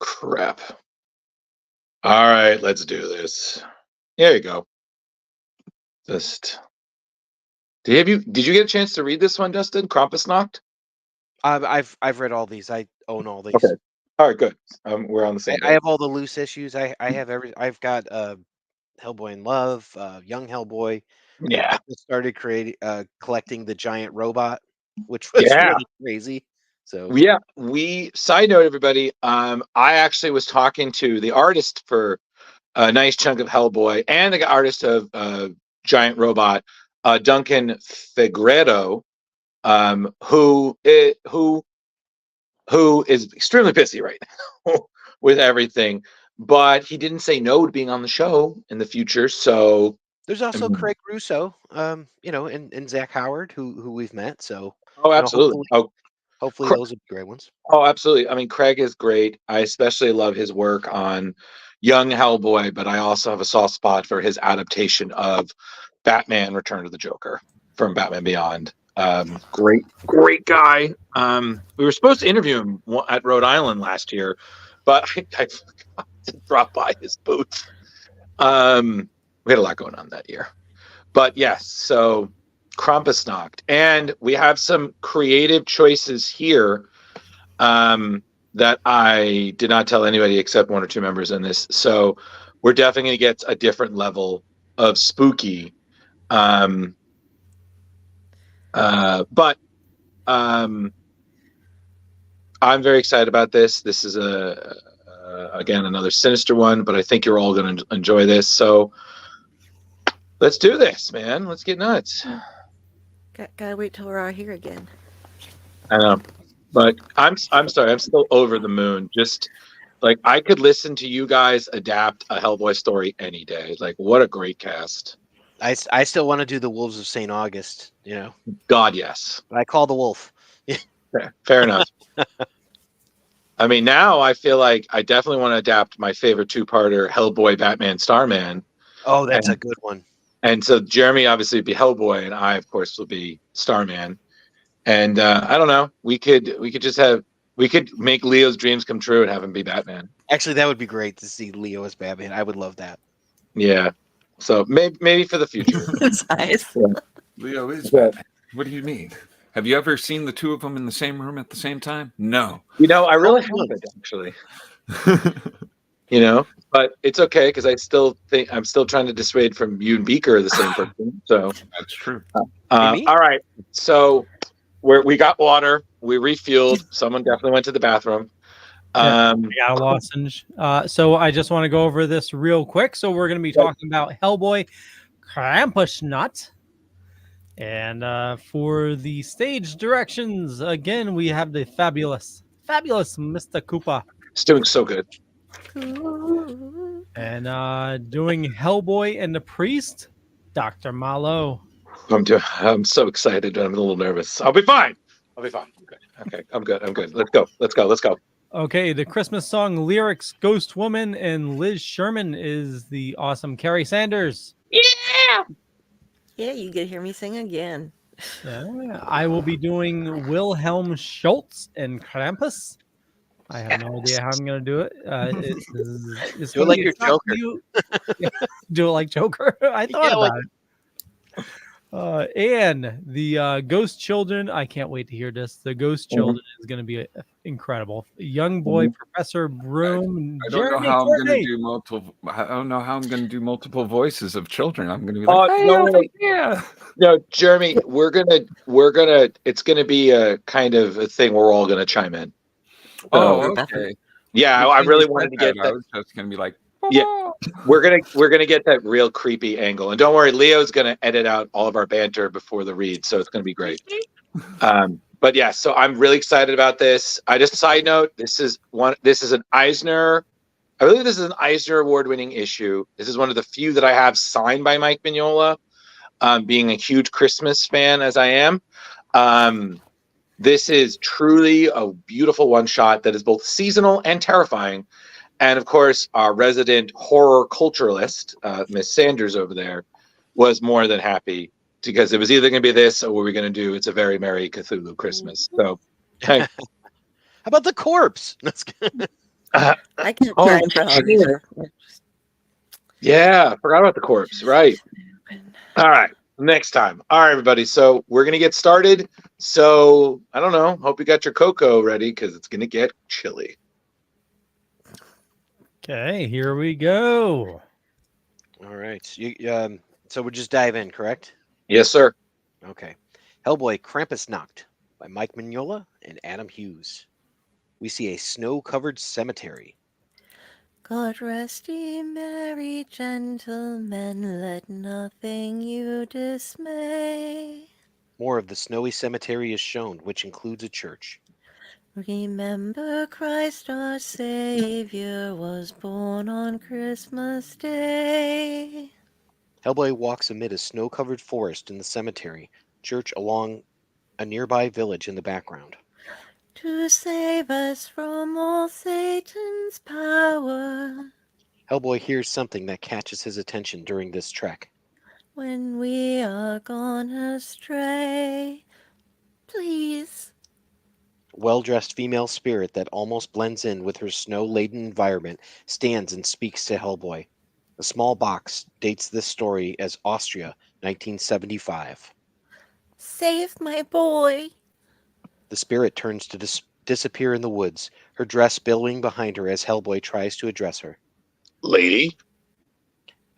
Crap. All right, let's do this. There you go. Did you get a chance to read this one, Dustin? Krampusnacht? I've read all these. I own all these. Okay. All right, good. We're on the same. I have all the loose issues. I've got Hellboy in Love, Young Hellboy. Yeah. I just started collecting the giant robot, which was really crazy. So yeah, side note, everybody. I actually was talking to the artist for a nice chunk of Hellboy and the artist of Giant Robot, Duncan Fegredo, who is extremely pissy right now with everything, but he didn't say no to being on the show in the future. So there's also Craig Russo, and Zach Howard, who we've met. So absolutely. Hopefully those are great ones. Oh, absolutely. I mean, Craig is great. I especially love his work on Young Hellboy, but I also have a soft spot for his adaptation of Batman Return of the Joker from Batman Beyond. Great guy. We were supposed to interview him at Rhode Island last year, but I forgot to drop by his booth. We had a lot going on that year. But yes, so Krampusnacht. And we have some creative choices here that I did not tell anybody except 1 or 2 members in this. So we're definitely going to get a different level of spooky. But I'm very excited about this. This is again another sinister one, but I think you're all going to enjoy this. So let's do this, man. Let's get nuts. Gotta wait till we're all here again. I know, but I'm sorry. I'm still over the moon. Just like I could listen to you guys adapt a Hellboy story any day. Like, what a great cast. I still want to do the Wolves of St. August, you know. God, yes. But I call the wolf. Fair enough. I mean, now I feel like I definitely want to adapt my favorite two-parter, Hellboy, Batman, Starman. Oh, that's And- a good one. And so Jeremy obviously would be Hellboy, and I, of course, will be Starman. And I don't know. We could make Leo's dreams come true and have him be Batman. Actually, that would be great to see Leo as Batman. I would love that. Yeah. So maybe for the future. His eyes. Leo is Yeah. Batman. What do you mean? Have you ever seen the two of them in the same room at the same time? No. You know, I really Oh, haven't actually. You know, but it's okay because I still think I'm still trying to dissuade from you and Beaker are the same person. So That's true. Me? all right. So we got water. We refueled. Someone definitely went to the bathroom. I got a lozenge. So I just want to go over this real quick. So we're going to be talking about Hellboy Krampusnacht. And for the stage directions, again, we have the fabulous Mr. Koopa. It's doing so good. And doing Hellboy and the Priest, Dr. Mollo. I'm so excited. I'm a little nervous. I'll be fine. I'm good. Okay. I'm good. Let's go. Okay, the Christmas song lyrics, Ghost Woman and Liz Sherman is the awesome Kari Sanders. Yeah, you get to hear me sing again. I will be doing Wilhelm Schultz and Krampus. I have no idea how I'm going to do it. It's Do it gonna like be a your shock Joker. to you. Yeah, do it like Joker. I thought Yeah, about it. And the Ghost Children. I can't wait to hear this. The Ghost Children is going to be incredible. Young Boy, Professor Broom, I don't know Jeremy how I'm going to Courtney. do multiple. I don't know how I'm going to do multiple voices of children. I'm going to be Oh, like, hey, no, over wait. here. No, Jeremy, we're gonna. It's gonna be a kind of a thing where we're all gonna chime in. Oh, So- okay. Yeah, You I said really you wanted said to get I that. was just going to be like, Yeah. We're gonna get that real creepy angle, and don't worry, Leo's gonna edit out all of our banter before the read, so it's gonna be great. But yeah, so I'm really excited about this. I just side note, this is an Eisner. I believe this is an Eisner award-winning issue. This is one of the few that I have signed by Mike Mignola. Being a huge Christmas fan as I am, this is truly a beautiful one-shot that is both seasonal and terrifying. And of course, our resident horror culturalist, Miss Sanders over there, was more than happy because it was either going to be this or what we're going to do. It's a very merry Cthulhu Christmas. So, hey. How about the corpse? That's good. I can't Oh, try for all either. Yeah, I forgot about the corpse. Right. All right. Next time. All right, everybody. So we're going to get started. So I don't know. Hope you got your cocoa ready because it's going to get chilly. Okay, here we go. All right. So we'll just dive in, correct? Yes, sir. Okay. Hellboy Krampusnacht by Mike Mignola and Adam Hughes. We see a snow-covered cemetery. God rest ye merry gentlemen, let nothing you dismay. More of the snowy cemetery is shown, which includes a church. Remember Christ our Savior was born on Christmas Day. Hellboy walks amid a snow-covered forest in the cemetery, church along a nearby village in the background. To save us from all Satan's power. Hellboy hears something that catches his attention during this trek. When we are gone astray, please. A well-dressed female spirit that almost blends in with her snow-laden environment stands and speaks to Hellboy. A small box dates this story as Austria, 1975. Save my boy. The spirit turns to disappear in the woods, her dress billowing behind her as Hellboy tries to address her. Lady.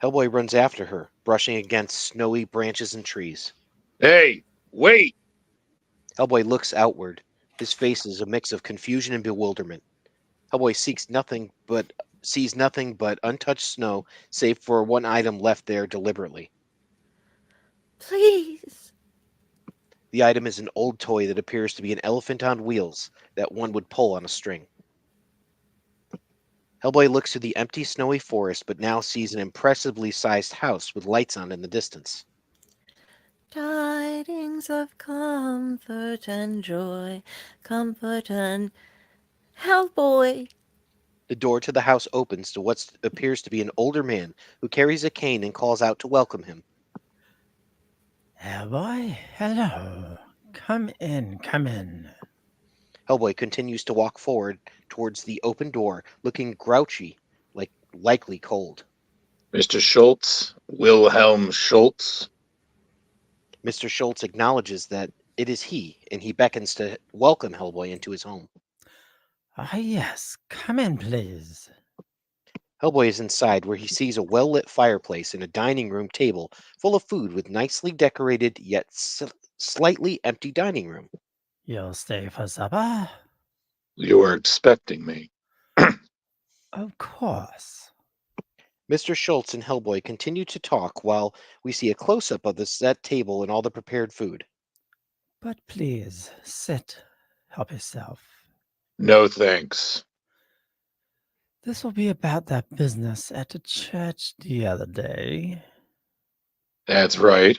Hellboy runs after her, brushing against snowy branches and trees. Hey, wait. Hellboy looks outward. His face is a mix of confusion and bewilderment. Hellboy sees nothing but untouched snow, save for one item left there deliberately. Please. The item is an old toy that appears to be an elephant on wheels that one would pull on a string. Hellboy looks through the empty, snowy forest, but now sees an impressively sized house with lights on in the distance. Tidings of comfort and joy, comfort and Hellboy. The door to the house opens to what appears to be an older man who carries a cane and calls out to welcome him. Hellboy, hello. Come in, come in. Hellboy continues to walk forward towards the open door, looking grouchy, likely cold. Mr. Schultz, Wilhelm Schultz. Mr. Schultz acknowledges that it is he, and he beckons to welcome Hellboy into his home. Ah, yes. Come in, please. Hellboy is inside, where he sees a well-lit fireplace and a dining room table full of food with nicely decorated yet slightly empty dining room. You'll stay for supper? You were expecting me. Of course. Mr. Schultz and Hellboy continue to talk while we see a close-up of the set table and all the prepared food. But please, sit. Help yourself. No thanks. This will be about that business at the church the other day. That's right.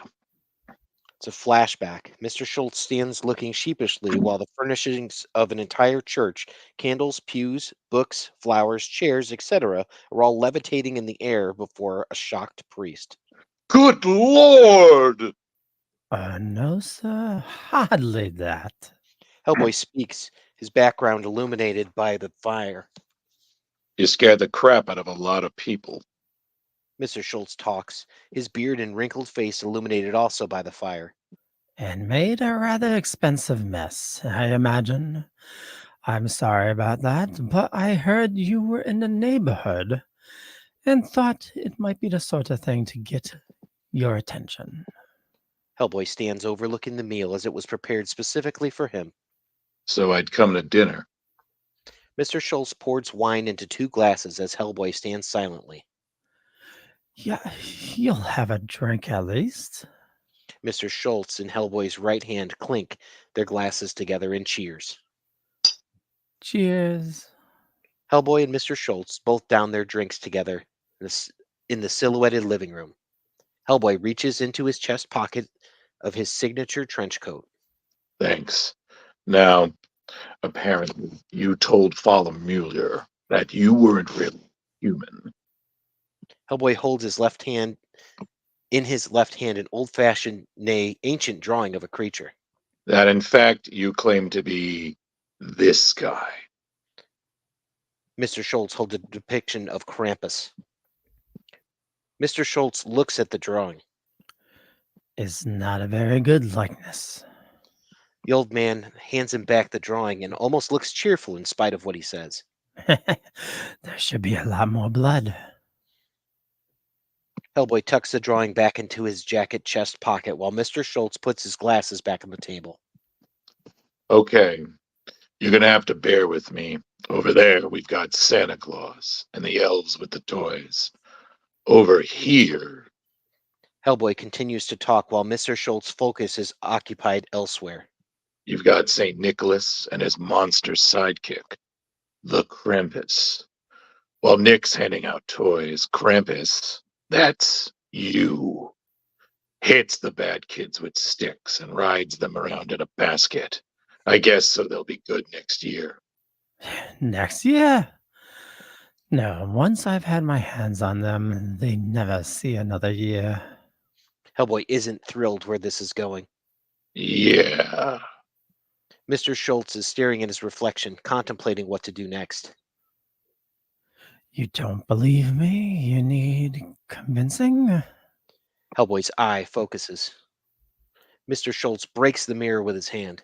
It's a flashback. Mr. Schultz stands looking sheepishly while the furnishings of an entire church, candles, pews, books, flowers, chairs, etc., are all levitating in the air before a shocked priest. Good Lord! No, sir. Hardly that. Hellboy speaks, his background illuminated by the fire. You scared the crap out of a lot of people. Mr. Schultz talks, his beard and wrinkled face illuminated also by the fire. And made a rather expensive mess, I imagine. I'm sorry about that, but I heard you were in the neighborhood and thought it might be the sort of thing to get your attention. Hellboy stands overlooking the meal as it was prepared specifically for him. So I'd come to dinner. Mr. Schultz pours wine into 2 glasses as Hellboy stands silently. Yeah, you'll have a drink at least. Mr. Schultz and Hellboy's right hand clink their glasses together and cheers. Cheers. Hellboy and Mr. Schultz both down their drinks together in the silhouetted living room. Hellboy reaches into his chest pocket of his signature trench coat. Thanks. Now, apparently, you told Father Mueller that you weren't really human. Hellboy holds his left hand in his left hand an old-fashioned, nay, ancient drawing of a creature. That, in fact, you claim to be this guy. Mr. Schultz holds a depiction of Krampus. Mr. Schultz looks at the drawing. It's not a very good likeness. The old man hands him back the drawing and almost looks cheerful in spite of what he says. There should be a lot more blood. Hellboy tucks the drawing back into his jacket chest pocket while Mr. Schultz puts his glasses back on the table. Okay, you're gonna have to bear with me. Over there, we've got Santa Claus and the elves with the toys. Over here, Hellboy continues to talk while Mr. Schultz's focus is occupied elsewhere. you've got St. Nicholas and his monster sidekick, the Krampus. While Nick's handing out toys, Krampus, that's you. Hits the bad kids with sticks and rides them around in a basket. I guess so they'll be good next year. Next year? No, once I've had my hands on them, they never see another year. Hellboy isn't thrilled where this is going. Yeah. Mr. Schultz is staring at his reflection, contemplating what to do next. You don't believe me? You need convincing? Hellboy's eye focuses. Mr. Schultz breaks the mirror with his hand.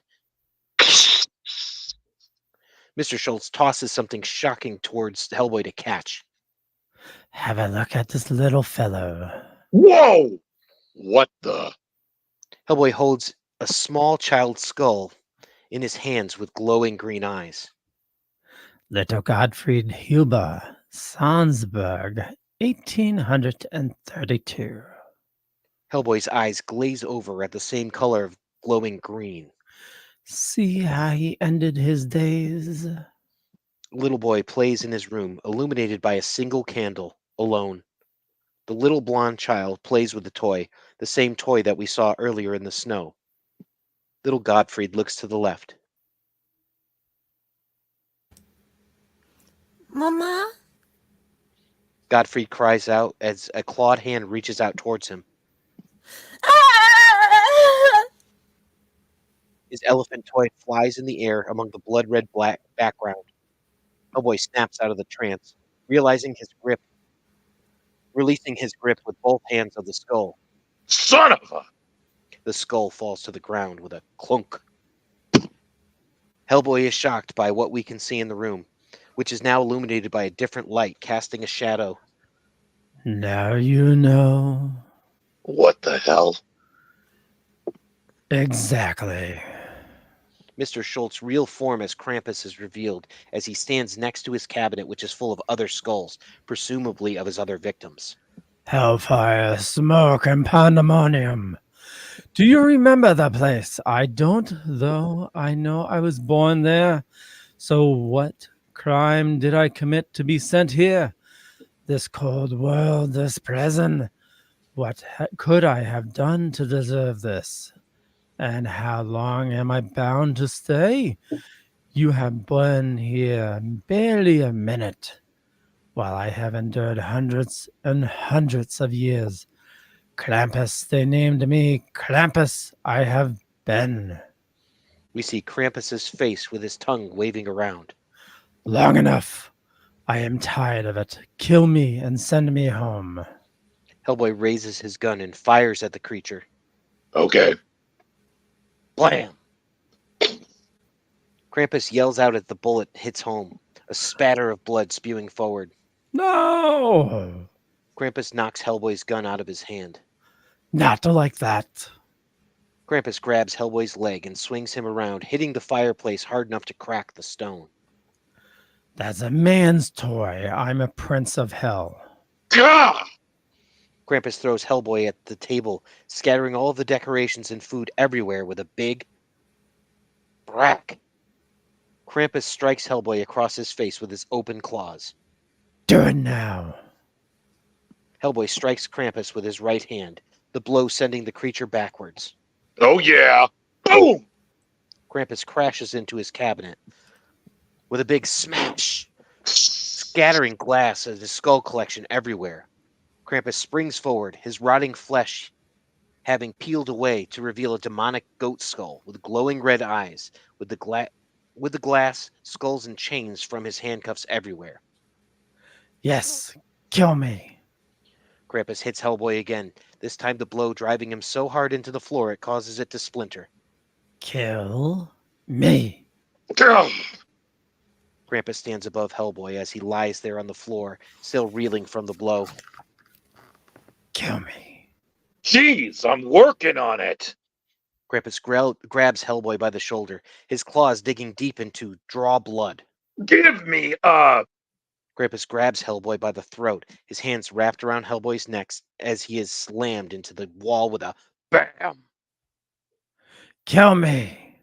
Mr. Schultz tosses something shocking towards Hellboy to catch. Have a look at this little fellow. Whoa! What the? Hellboy holds a small child's skull in his hands with glowing green eyes. Little Gottfried Huber, Salzburg, 1832. Hellboy's eyes glaze over at the same color of glowing green. See how he ended his days? Little boy plays in his room, illuminated by a single candle, alone. The little blonde child plays with the toy, the same toy that we saw earlier in the snow. Little Gottfried looks to the left. Mama? Gottfried cries out as a clawed hand reaches out towards him. Ah! His elephant toy flies in the air among the blood-red black background. Hellboy snaps out of the trance, releasing his grip with both hands of the skull. Son of a! The skull falls to the ground with a clunk. Hellboy is shocked by what we can see in the room, which is now illuminated by a different light, casting a shadow. Now you know. What the hell? Exactly. Mr. Schultz's real form as Krampus is revealed as he stands next to his cabinet, which is full of other skulls, presumably of his other victims. Hellfire, smoke, and pandemonium. Do you remember the place? I don't, though I know I was born there. So what crime did I commit to be sent here? This cold world, this prison. What could I have done to deserve this? And how long am I bound to stay? You have been here barely a minute, while I have endured hundreds and hundreds of years. Krampus, they named me Krampus, I have been. We see Krampus's face with his tongue waving around. Long enough. I am tired of it. Kill me and send me home. Hellboy raises his gun and fires at the creature. Okay. Blam! Krampus yells out as the bullet hits home, a spatter of blood spewing forward. No! Krampus knocks Hellboy's gun out of his hand. Not like that. Krampus grabs Hellboy's leg and swings him around, hitting the fireplace hard enough to crack the stone. That's a man's toy. I'm a prince of hell. Gah! Krampus throws Hellboy at the table, scattering all of the decorations and food everywhere with a big brack. Krampus strikes Hellboy across his face with his open claws. Do it now. Hellboy strikes Krampus with his right hand, the blow sending the creature backwards. Oh yeah! Boom! Krampus crashes into his cabinet with a big smash, scattering glass of his skull collection everywhere. Krampus springs forward, his rotting flesh having peeled away to reveal a demonic goat skull with glowing red eyes, with the glass, skulls, and chains from his handcuffs everywhere. Yes, kill me. Krampus hits Hellboy again, this time the blow driving him so hard into the floor it causes it to splinter. Kill me. Gah! Krampus stands above Hellboy as he lies there on the floor, still reeling from the blow. Kill me. Jeez, I'm working on it. Krampus grabs Hellboy by the shoulder, his claws digging deep into draw blood. Give me Krampus grabs Hellboy by the throat, his hands wrapped around Hellboy's neck as he is slammed into the wall with a bam. Kill me.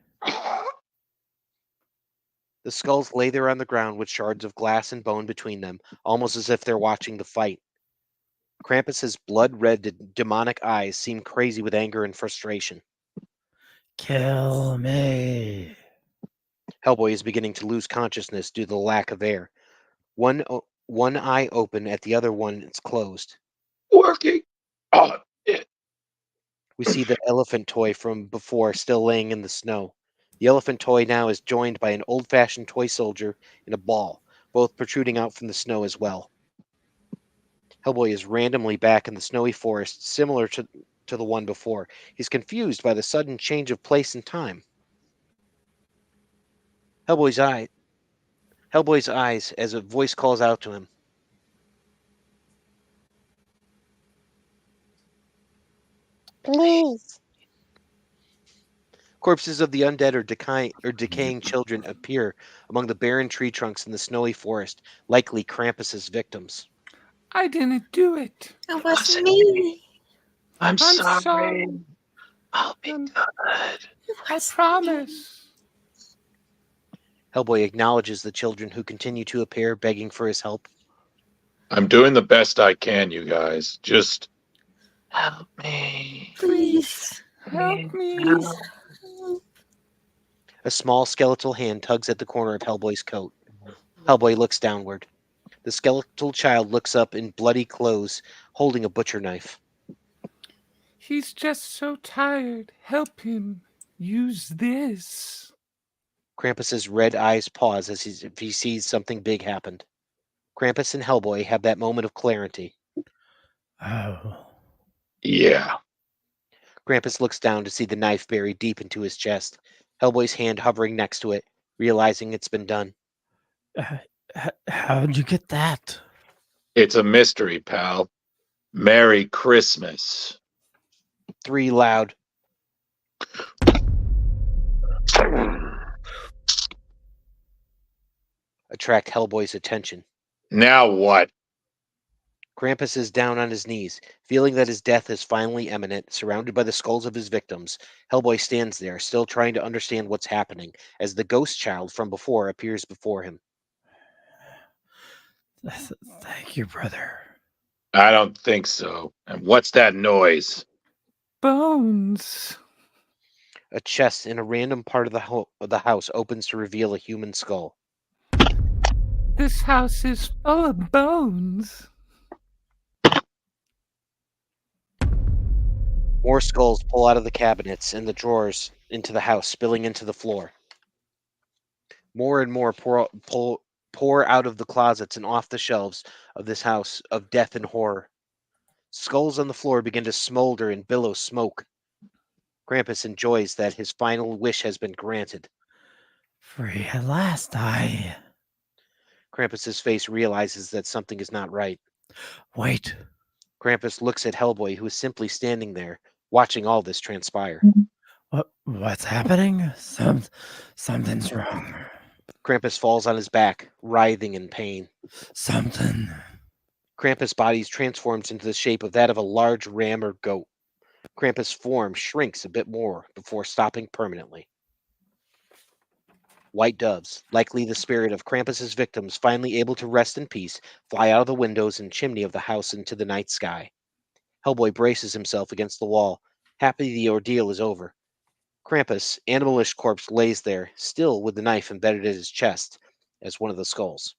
The skulls lay there on the ground with shards of glass and bone between them, almost as if they're watching the fight. Krampus's blood-red demonic eyes seem crazy with anger and frustration. Kill me. Hellboy is beginning to lose consciousness due to the lack of air. One eye open at the other one is closed. working on it. We see the elephant toy from before still laying in the snow. The elephant toy now is joined by an old-fashioned toy soldier and a ball, both protruding out from the snow as well. Hellboy is randomly back in the snowy forest, similar to the one before. He's confused by the sudden change of place and time. Hellboy's eyes as a voice calls out to him. Please. Corpses of the undead or decaying children appear among the barren tree trunks in the snowy forest, likely Krampus's victims. I didn't do it. It wasn't me. I'm sorry. sorry. I'll be I'm- good. It I wasn't promise. Hellboy acknowledges the children who continue to appear, begging for his help. I'm doing the best I can, you guys. Just help me. Please. Help me. A small skeletal hand tugs at the corner of Hellboy's coat. Hellboy looks downward. The skeletal child looks up in bloody clothes, holding a butcher knife. He's just so tired. Help him. Use this. Krampus's red eyes pause as if he sees something big happened. Krampus and Hellboy have that moment of clarity. Oh. Yeah. Krampus looks down to see the knife buried deep into his chest, Hellboy's hand hovering next to it, realizing it's been done. How'd you get that? It's a mystery, pal. Merry Christmas. 3 loud. Attract Hellboy's attention. Now what? Krampus is down on his knees, feeling that his death is finally imminent, surrounded by the skulls of his victims. Hellboy stands there, still trying to understand what's happening, as the ghost child from before appears before him. Thank you, brother. I don't think so. And what's that noise? Bones. A chest in a random part of the house opens to reveal a human skull. This house is full of bones. More skulls pull out of the cabinets and the drawers into the house, spilling into the floor. More and more pour out of the closets and off the shelves of this house of death and horror. Skulls on the floor begin to smolder and billow smoke. Krampus enjoys that his final wish has been granted. Free at last, Krampus's face realizes that something is not right. Wait. Krampus looks at Hellboy, who is simply standing there, watching all this transpire. What's happening? Something's wrong. Krampus falls on his back, writhing in pain. Something. Krampus' body transforms into the shape of that of a large ram or goat. Krampus' form shrinks a bit more before stopping permanently. White doves, likely the spirit of Krampus's victims finally able to rest in peace, fly out of the windows and chimney of the house into the night sky. Hellboy braces himself against the wall, happy the ordeal is over. Krampus, animalish corpse, lays there, still with the knife embedded in his chest, as one of the skulls.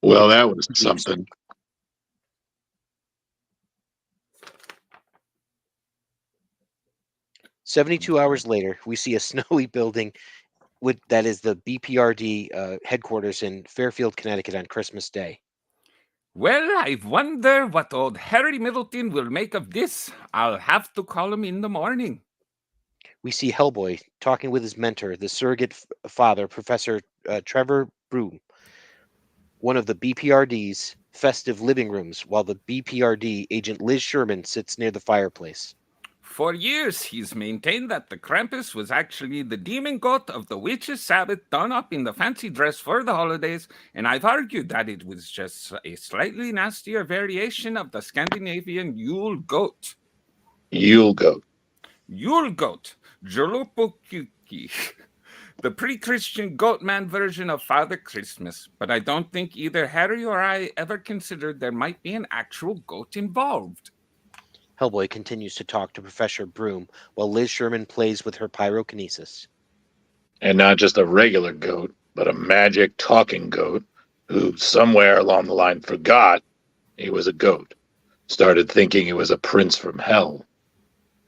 Well, that was something. "72 hours later, we see a snowy building that is the BPRD headquarters in Fairfield, Connecticut on Christmas Day. Well, I wonder what old Harry Middleton will make of this. I'll have to call him in the morning. We see Hellboy talking with his mentor, the surrogate father, Professor Trevor Broom, one of the BPRD's festive living rooms, while the BPRD agent Liz Sherman sits near the fireplace. For years, he's maintained that the Krampus was actually the demon goat of the witch's Sabbath done up in the fancy dress for the holidays, and I've argued that it was just a slightly nastier variation of the Scandinavian Yule goat. Yule goat. Yule goat, Jolopokuki, the pre-Christian goatman version of Father Christmas, but I don't think either Harry or I ever considered there might be an actual goat involved. Hellboy continues to talk to Professor Broom while Liz Sherman plays with her pyrokinesis. And not just a regular goat, but a magic talking goat who somewhere along the line forgot he was a goat. Started thinking he was a prince from hell.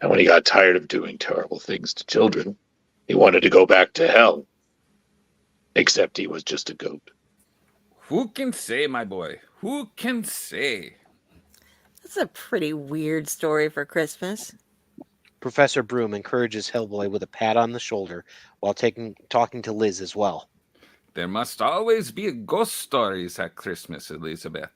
And when he got tired of doing terrible things to children, he wanted to go back to hell. Except he was just a goat. Who can say, my boy? Who can say? That's a pretty weird story for Christmas. Professor Broom encourages Hellboy with a pat on the shoulder while talking to Liz as well. There must always be ghost stories at Christmas, Elizabeth.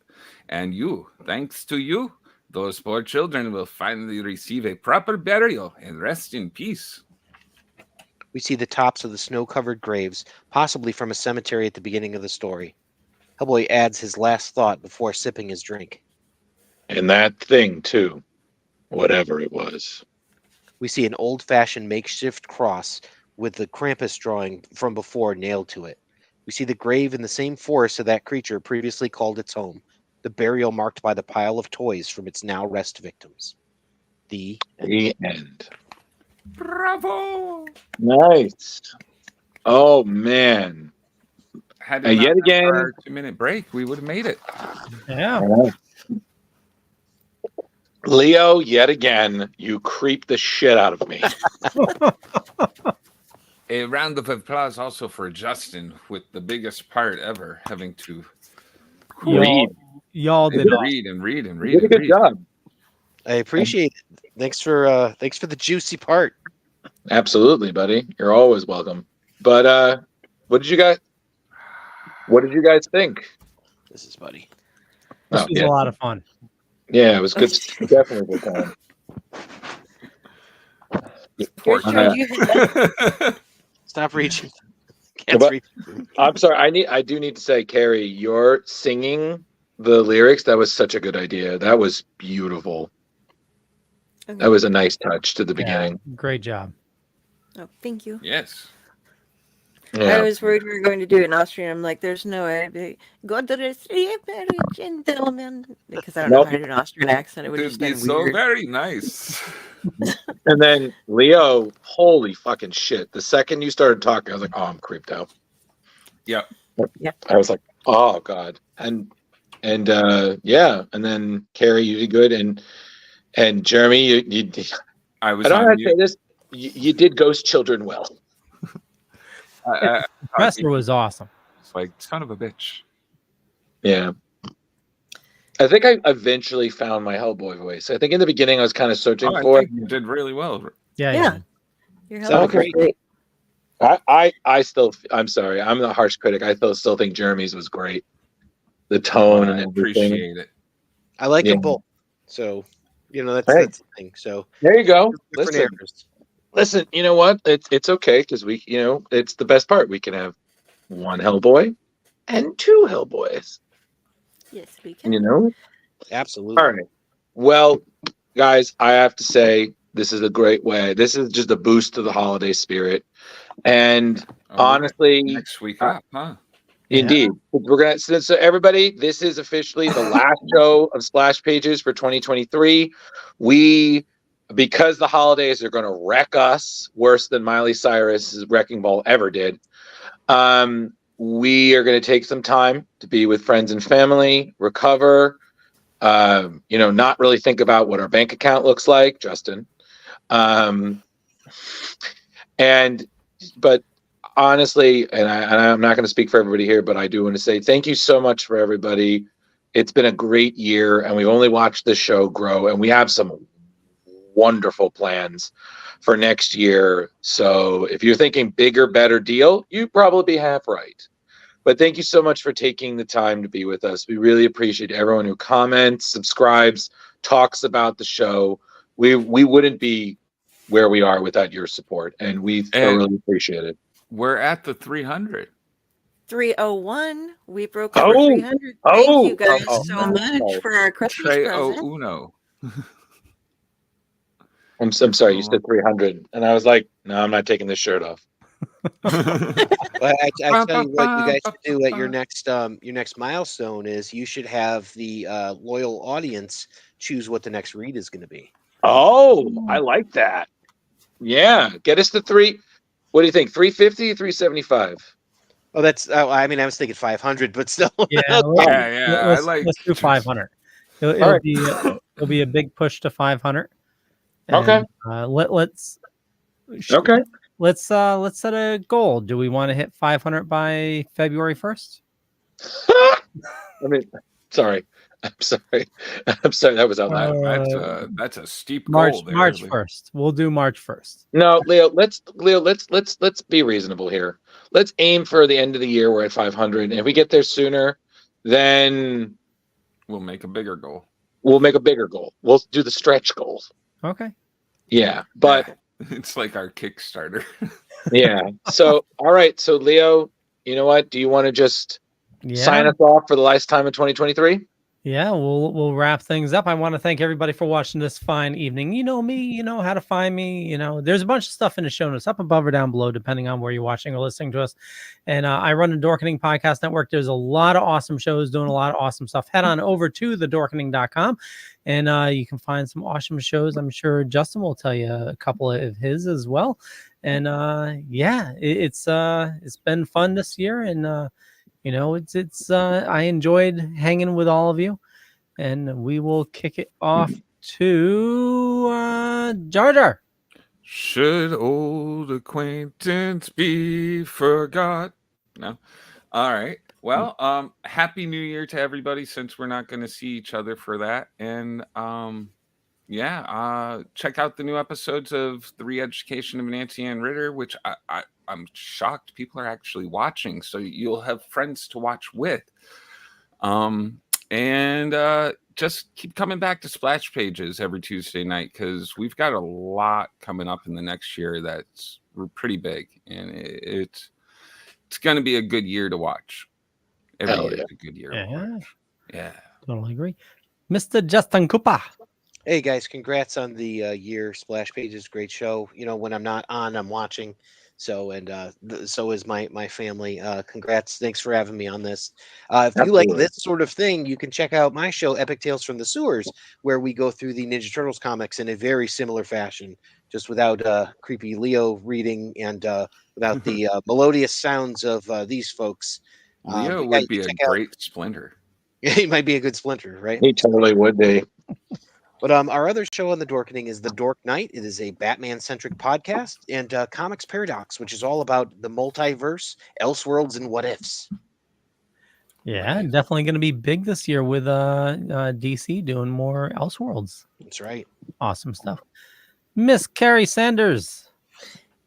And you, thanks to you, those poor children will finally receive a proper burial and rest in peace. We see the tops of the snow-covered graves, possibly from a cemetery at the beginning of the story. Hellboy adds his last thought before sipping his drink. And that thing, too. Whatever it was. We see an old-fashioned makeshift cross with the Krampus drawing from before nailed to it. We see the grave in the same forest of that creature previously called its home, the burial marked by the pile of toys from its now rest victims. The end. The end. Bravo! Nice. Oh man. Had And it not yet been again, for our 2-minute break, we would have made it. Yeah. Leo, yet again, you creep the shit out of me. A round of applause also for Justin with the biggest part ever, having to Y'all did awesome. read and read and read. You did a good job. I appreciate it. Thanks for the juicy part. Absolutely, buddy. You're always welcome. But what did you guys think? This is Buddy. This Oh, was a lot of fun. Yeah, it was good. Definitely good time. Poor George, you hit that. Stop reaching. Can't But- reach. I'm sorry. I do need to say, Carrie, your singing the lyrics, that was such a good idea. That was beautiful. Okay. That was a nice touch to the Yeah, beginning. great job. Oh, thank you. Yes. Yeah. I was worried we were going to do it in Austrian. I'm like, there's no way. I'd be, go to the street, gentlemen. Because I don't know Nope. how to do an Austrian accent. It would It have would just be been so weird. very nice. And then Leo, holy fucking shit. The second you started talking, I was like, oh, I'm creeped out. Yep. Yep. I was like, oh God. And yeah. And then Carrie, you did good. And Jeremy, you I I was don't know how on to say mute. this. You did Ghost Children well. I Professor was awesome. was like, son of a bitch. Yeah. I think I eventually found my Hellboy voice. I think in the beginning I was kind of searching Oh, I for it. think you did really well. Yeah. Yeah. Your Sounded help was great. great. I still, I'm sorry, I'm the harsh critic. I still think Jeremy's was great. The tone and I everything. appreciate it. I like Yeah. them both. So, that's Hey. the thing. So, There you go. different Listen, eras. listen. You know what? It's okay because we, it's the best part. We can have one Hellboy and two Hellboys. Yes, we can. You know. Absolutely. All right. Well, guys, I have to say this is a great way. This is just a boost to the holiday spirit. And Oh, honestly, next week up, huh? indeed, we're gonna. So everybody, this is officially the last show of Splash Pages for 2023. Because the holidays are going to wreck us worse than Miley Cyrus's Wrecking Ball ever did. We are going to take some time to be with friends and family, recover. Not really think about what our bank account looks like, Justin. But honestly, and I'm not going to speak for everybody here, but I do want to say thank you so much for everybody. It's been a great year, and we've only watched this show grow, and we have some wonderful plans for next year. So if you're thinking bigger, better deal, you'd probably be half right. But thank you so much for taking the time to be with us. We really appreciate everyone who comments, subscribes, talks about the show. We wouldn't be where we are without your support, and we thoroughly appreciate it. We're at the 300. 301. We broke over Oh, 300. Thank you guys oh, so much for our Christmas Trey present. Uno. I'm sorry, you said 300, and I was like, no, I'm not taking this shirt off. But I tell you what, you guys should do at your next milestone is you should have the loyal audience choose what the next read is going to be. Oh, I like that. Yeah, get us to three. What do you think? 350, 375? Oh, that's. I mean, I was thinking 500, but still. Yeah. Let's do 500. It'll be a big push to 500. And, Okay. Let's set a goal. Do we want to hit 500 by February 1st? I mean, sorry. I'm sorry. That was out loud. That's a steep March goal there. 1st. We'll do March 1st. No, Leo, let's be reasonable here. Let's aim for the end of the year. We're at 500. And if we get there sooner, then We'll make a bigger goal. we'll make a bigger goal. We'll do the stretch goals. Okay. Yeah. But It's like our Kickstarter. yeah. So, all right. So, Leo, you know what? Do you want to just sign us off for the last time in 2023? Yeah, we'll wrap things up. I want to thank everybody for watching this fine evening. You know me, you know how to find me. You know, there's a bunch of stuff in the show notes up above or down below, depending on where you're watching or listening to us. And I run the Dorkening Podcast Network. There's a lot of awesome shows doing a lot of awesome stuff. Head on over to thedorkening.com and you can find some awesome shows. I'm sure Justin will tell you a couple of his as well. And yeah, it's been fun this year, and you know, it's I enjoyed hanging with all of you, and we will kick it off to Jar Jar. Should old acquaintance be forgot? No. All right. Well, happy New Year to everybody, since we're not going to see each other for that. And check out the new episodes of The Re-Education of Nancy Ann Ritter, which I'm shocked people are actually watching. So you'll have friends to watch with. Just keep coming back to Splash Pages every Tuesday night, because we've got a lot coming up in the next year that's pretty big, and it's going to be a good year to watch. Every year is a good year to watch. Yeah, totally agree. Mr. Justin Cooper. Hey guys, congrats on the year. Splash Pages, great show. You know, when I'm not on, I'm watching. So, and so is my family. Congrats. Thanks for having me on this. If you like this sort of thing, you can check out my show, Epic Tales from the Sewers, where we go through the Ninja Turtles comics in a very similar fashion, just without creepy Leo reading and without the melodious sounds of these folks. Leo would be a great Splinter. He might be a good Splinter, right? He totally would be. But our other show on the Dorkening is The Dork Night. It is a Batman-centric podcast, and Comics Paradox, which is all about the multiverse, Elseworlds, and what ifs. Yeah, definitely going to be big this year with DC doing more Elseworlds. That's right. Awesome stuff. Miss Kari Sanders.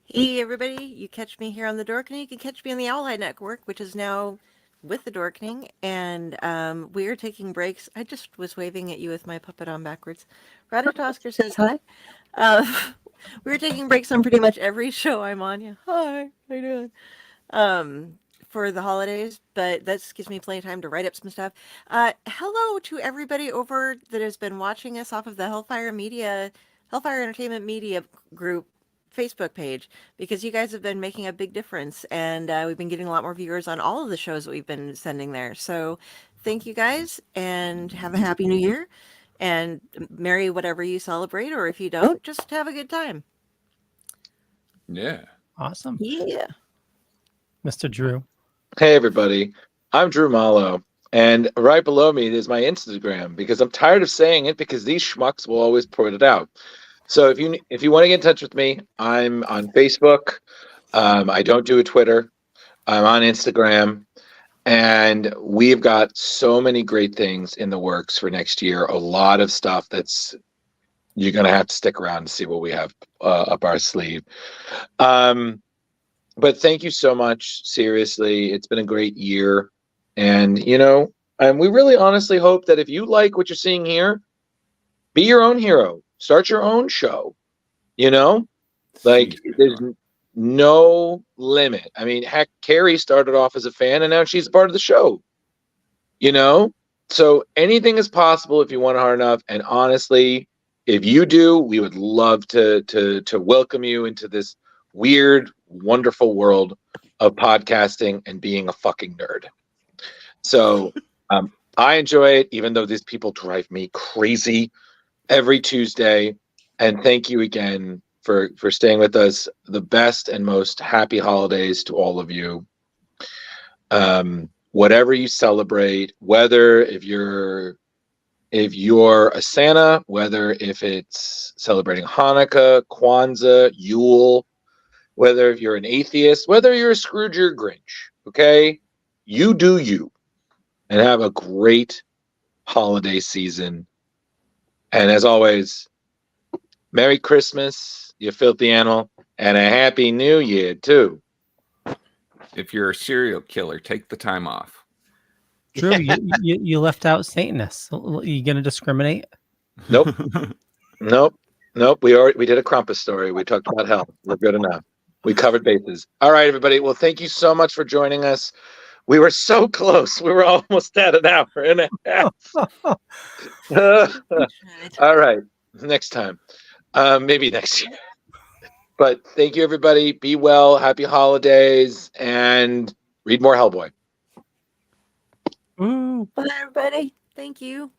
Hey, everybody. You catch me here on the Dorkening. You can catch me on the Owleye Network, which is now with the Dorkening, and we are taking breaks. I just was waving at you with my puppet on backwards. Ratatosker says hi. We're taking breaks on pretty much every show I'm on. Yeah, hi, how you doing? For the holidays, but that gives me plenty of time to write up some stuff. Hello to everybody over that has been watching us off of the Hellfire Entertainment Media group Facebook page, because you guys have been making a big difference, and we've been getting a lot more viewers on all of the shows that we've been sending there. So thank you guys, and have a happy new year, and merry whatever you celebrate, or if you don't, just have a good time. Yeah. Awesome. Yeah. Mr. Drew. Hey everybody, I'm Drew Mollo, and right below me is my Instagram, because I'm tired of saying it, because these schmucks will always put it out. So if you want to get in touch with me, I'm on Facebook. I don't do a Twitter. I'm on Instagram, and we've got so many great things in the works for next year. A lot of stuff that's you're going to have to stick around to see what we have up our sleeve. But thank you so much. Seriously, it's been a great year, and and we really honestly hope that if you like what you're seeing here, be your own hero. Start your own show, like there's no limit. I mean, heck, Kari started off as a fan and now she's a part of the show, so anything is possible if you want it hard enough. And honestly, if you do, we would love to welcome you into this weird, wonderful world of podcasting and being a fucking nerd. So I enjoy it, even though these people drive me crazy every Tuesday. And thank you again for staying with us. The best and most happy holidays to all of you. Whatever you celebrate, whether if you're a Santa, whether if it's celebrating Hanukkah, Kwanzaa, Yule, whether if you're an atheist, whether you're a Scrooge or Grinch, okay? You do you. And have a great holiday season. And as always, Merry Christmas, you filthy animal, and a Happy New Year, too. If you're a serial killer, take the time off. Drew, you left out Satanists. Are you going to discriminate? Nope. Nope. We did a Krampus story. We talked about hell. We're good enough. We covered bases. All right, everybody. Well, thank you so much for joining us. We were so close. We were almost at an hour and a half. All right. Next time. Maybe next year. But thank you, everybody. Be well. Happy holidays. And read more Hellboy. Ooh. Bye, everybody. Thank you.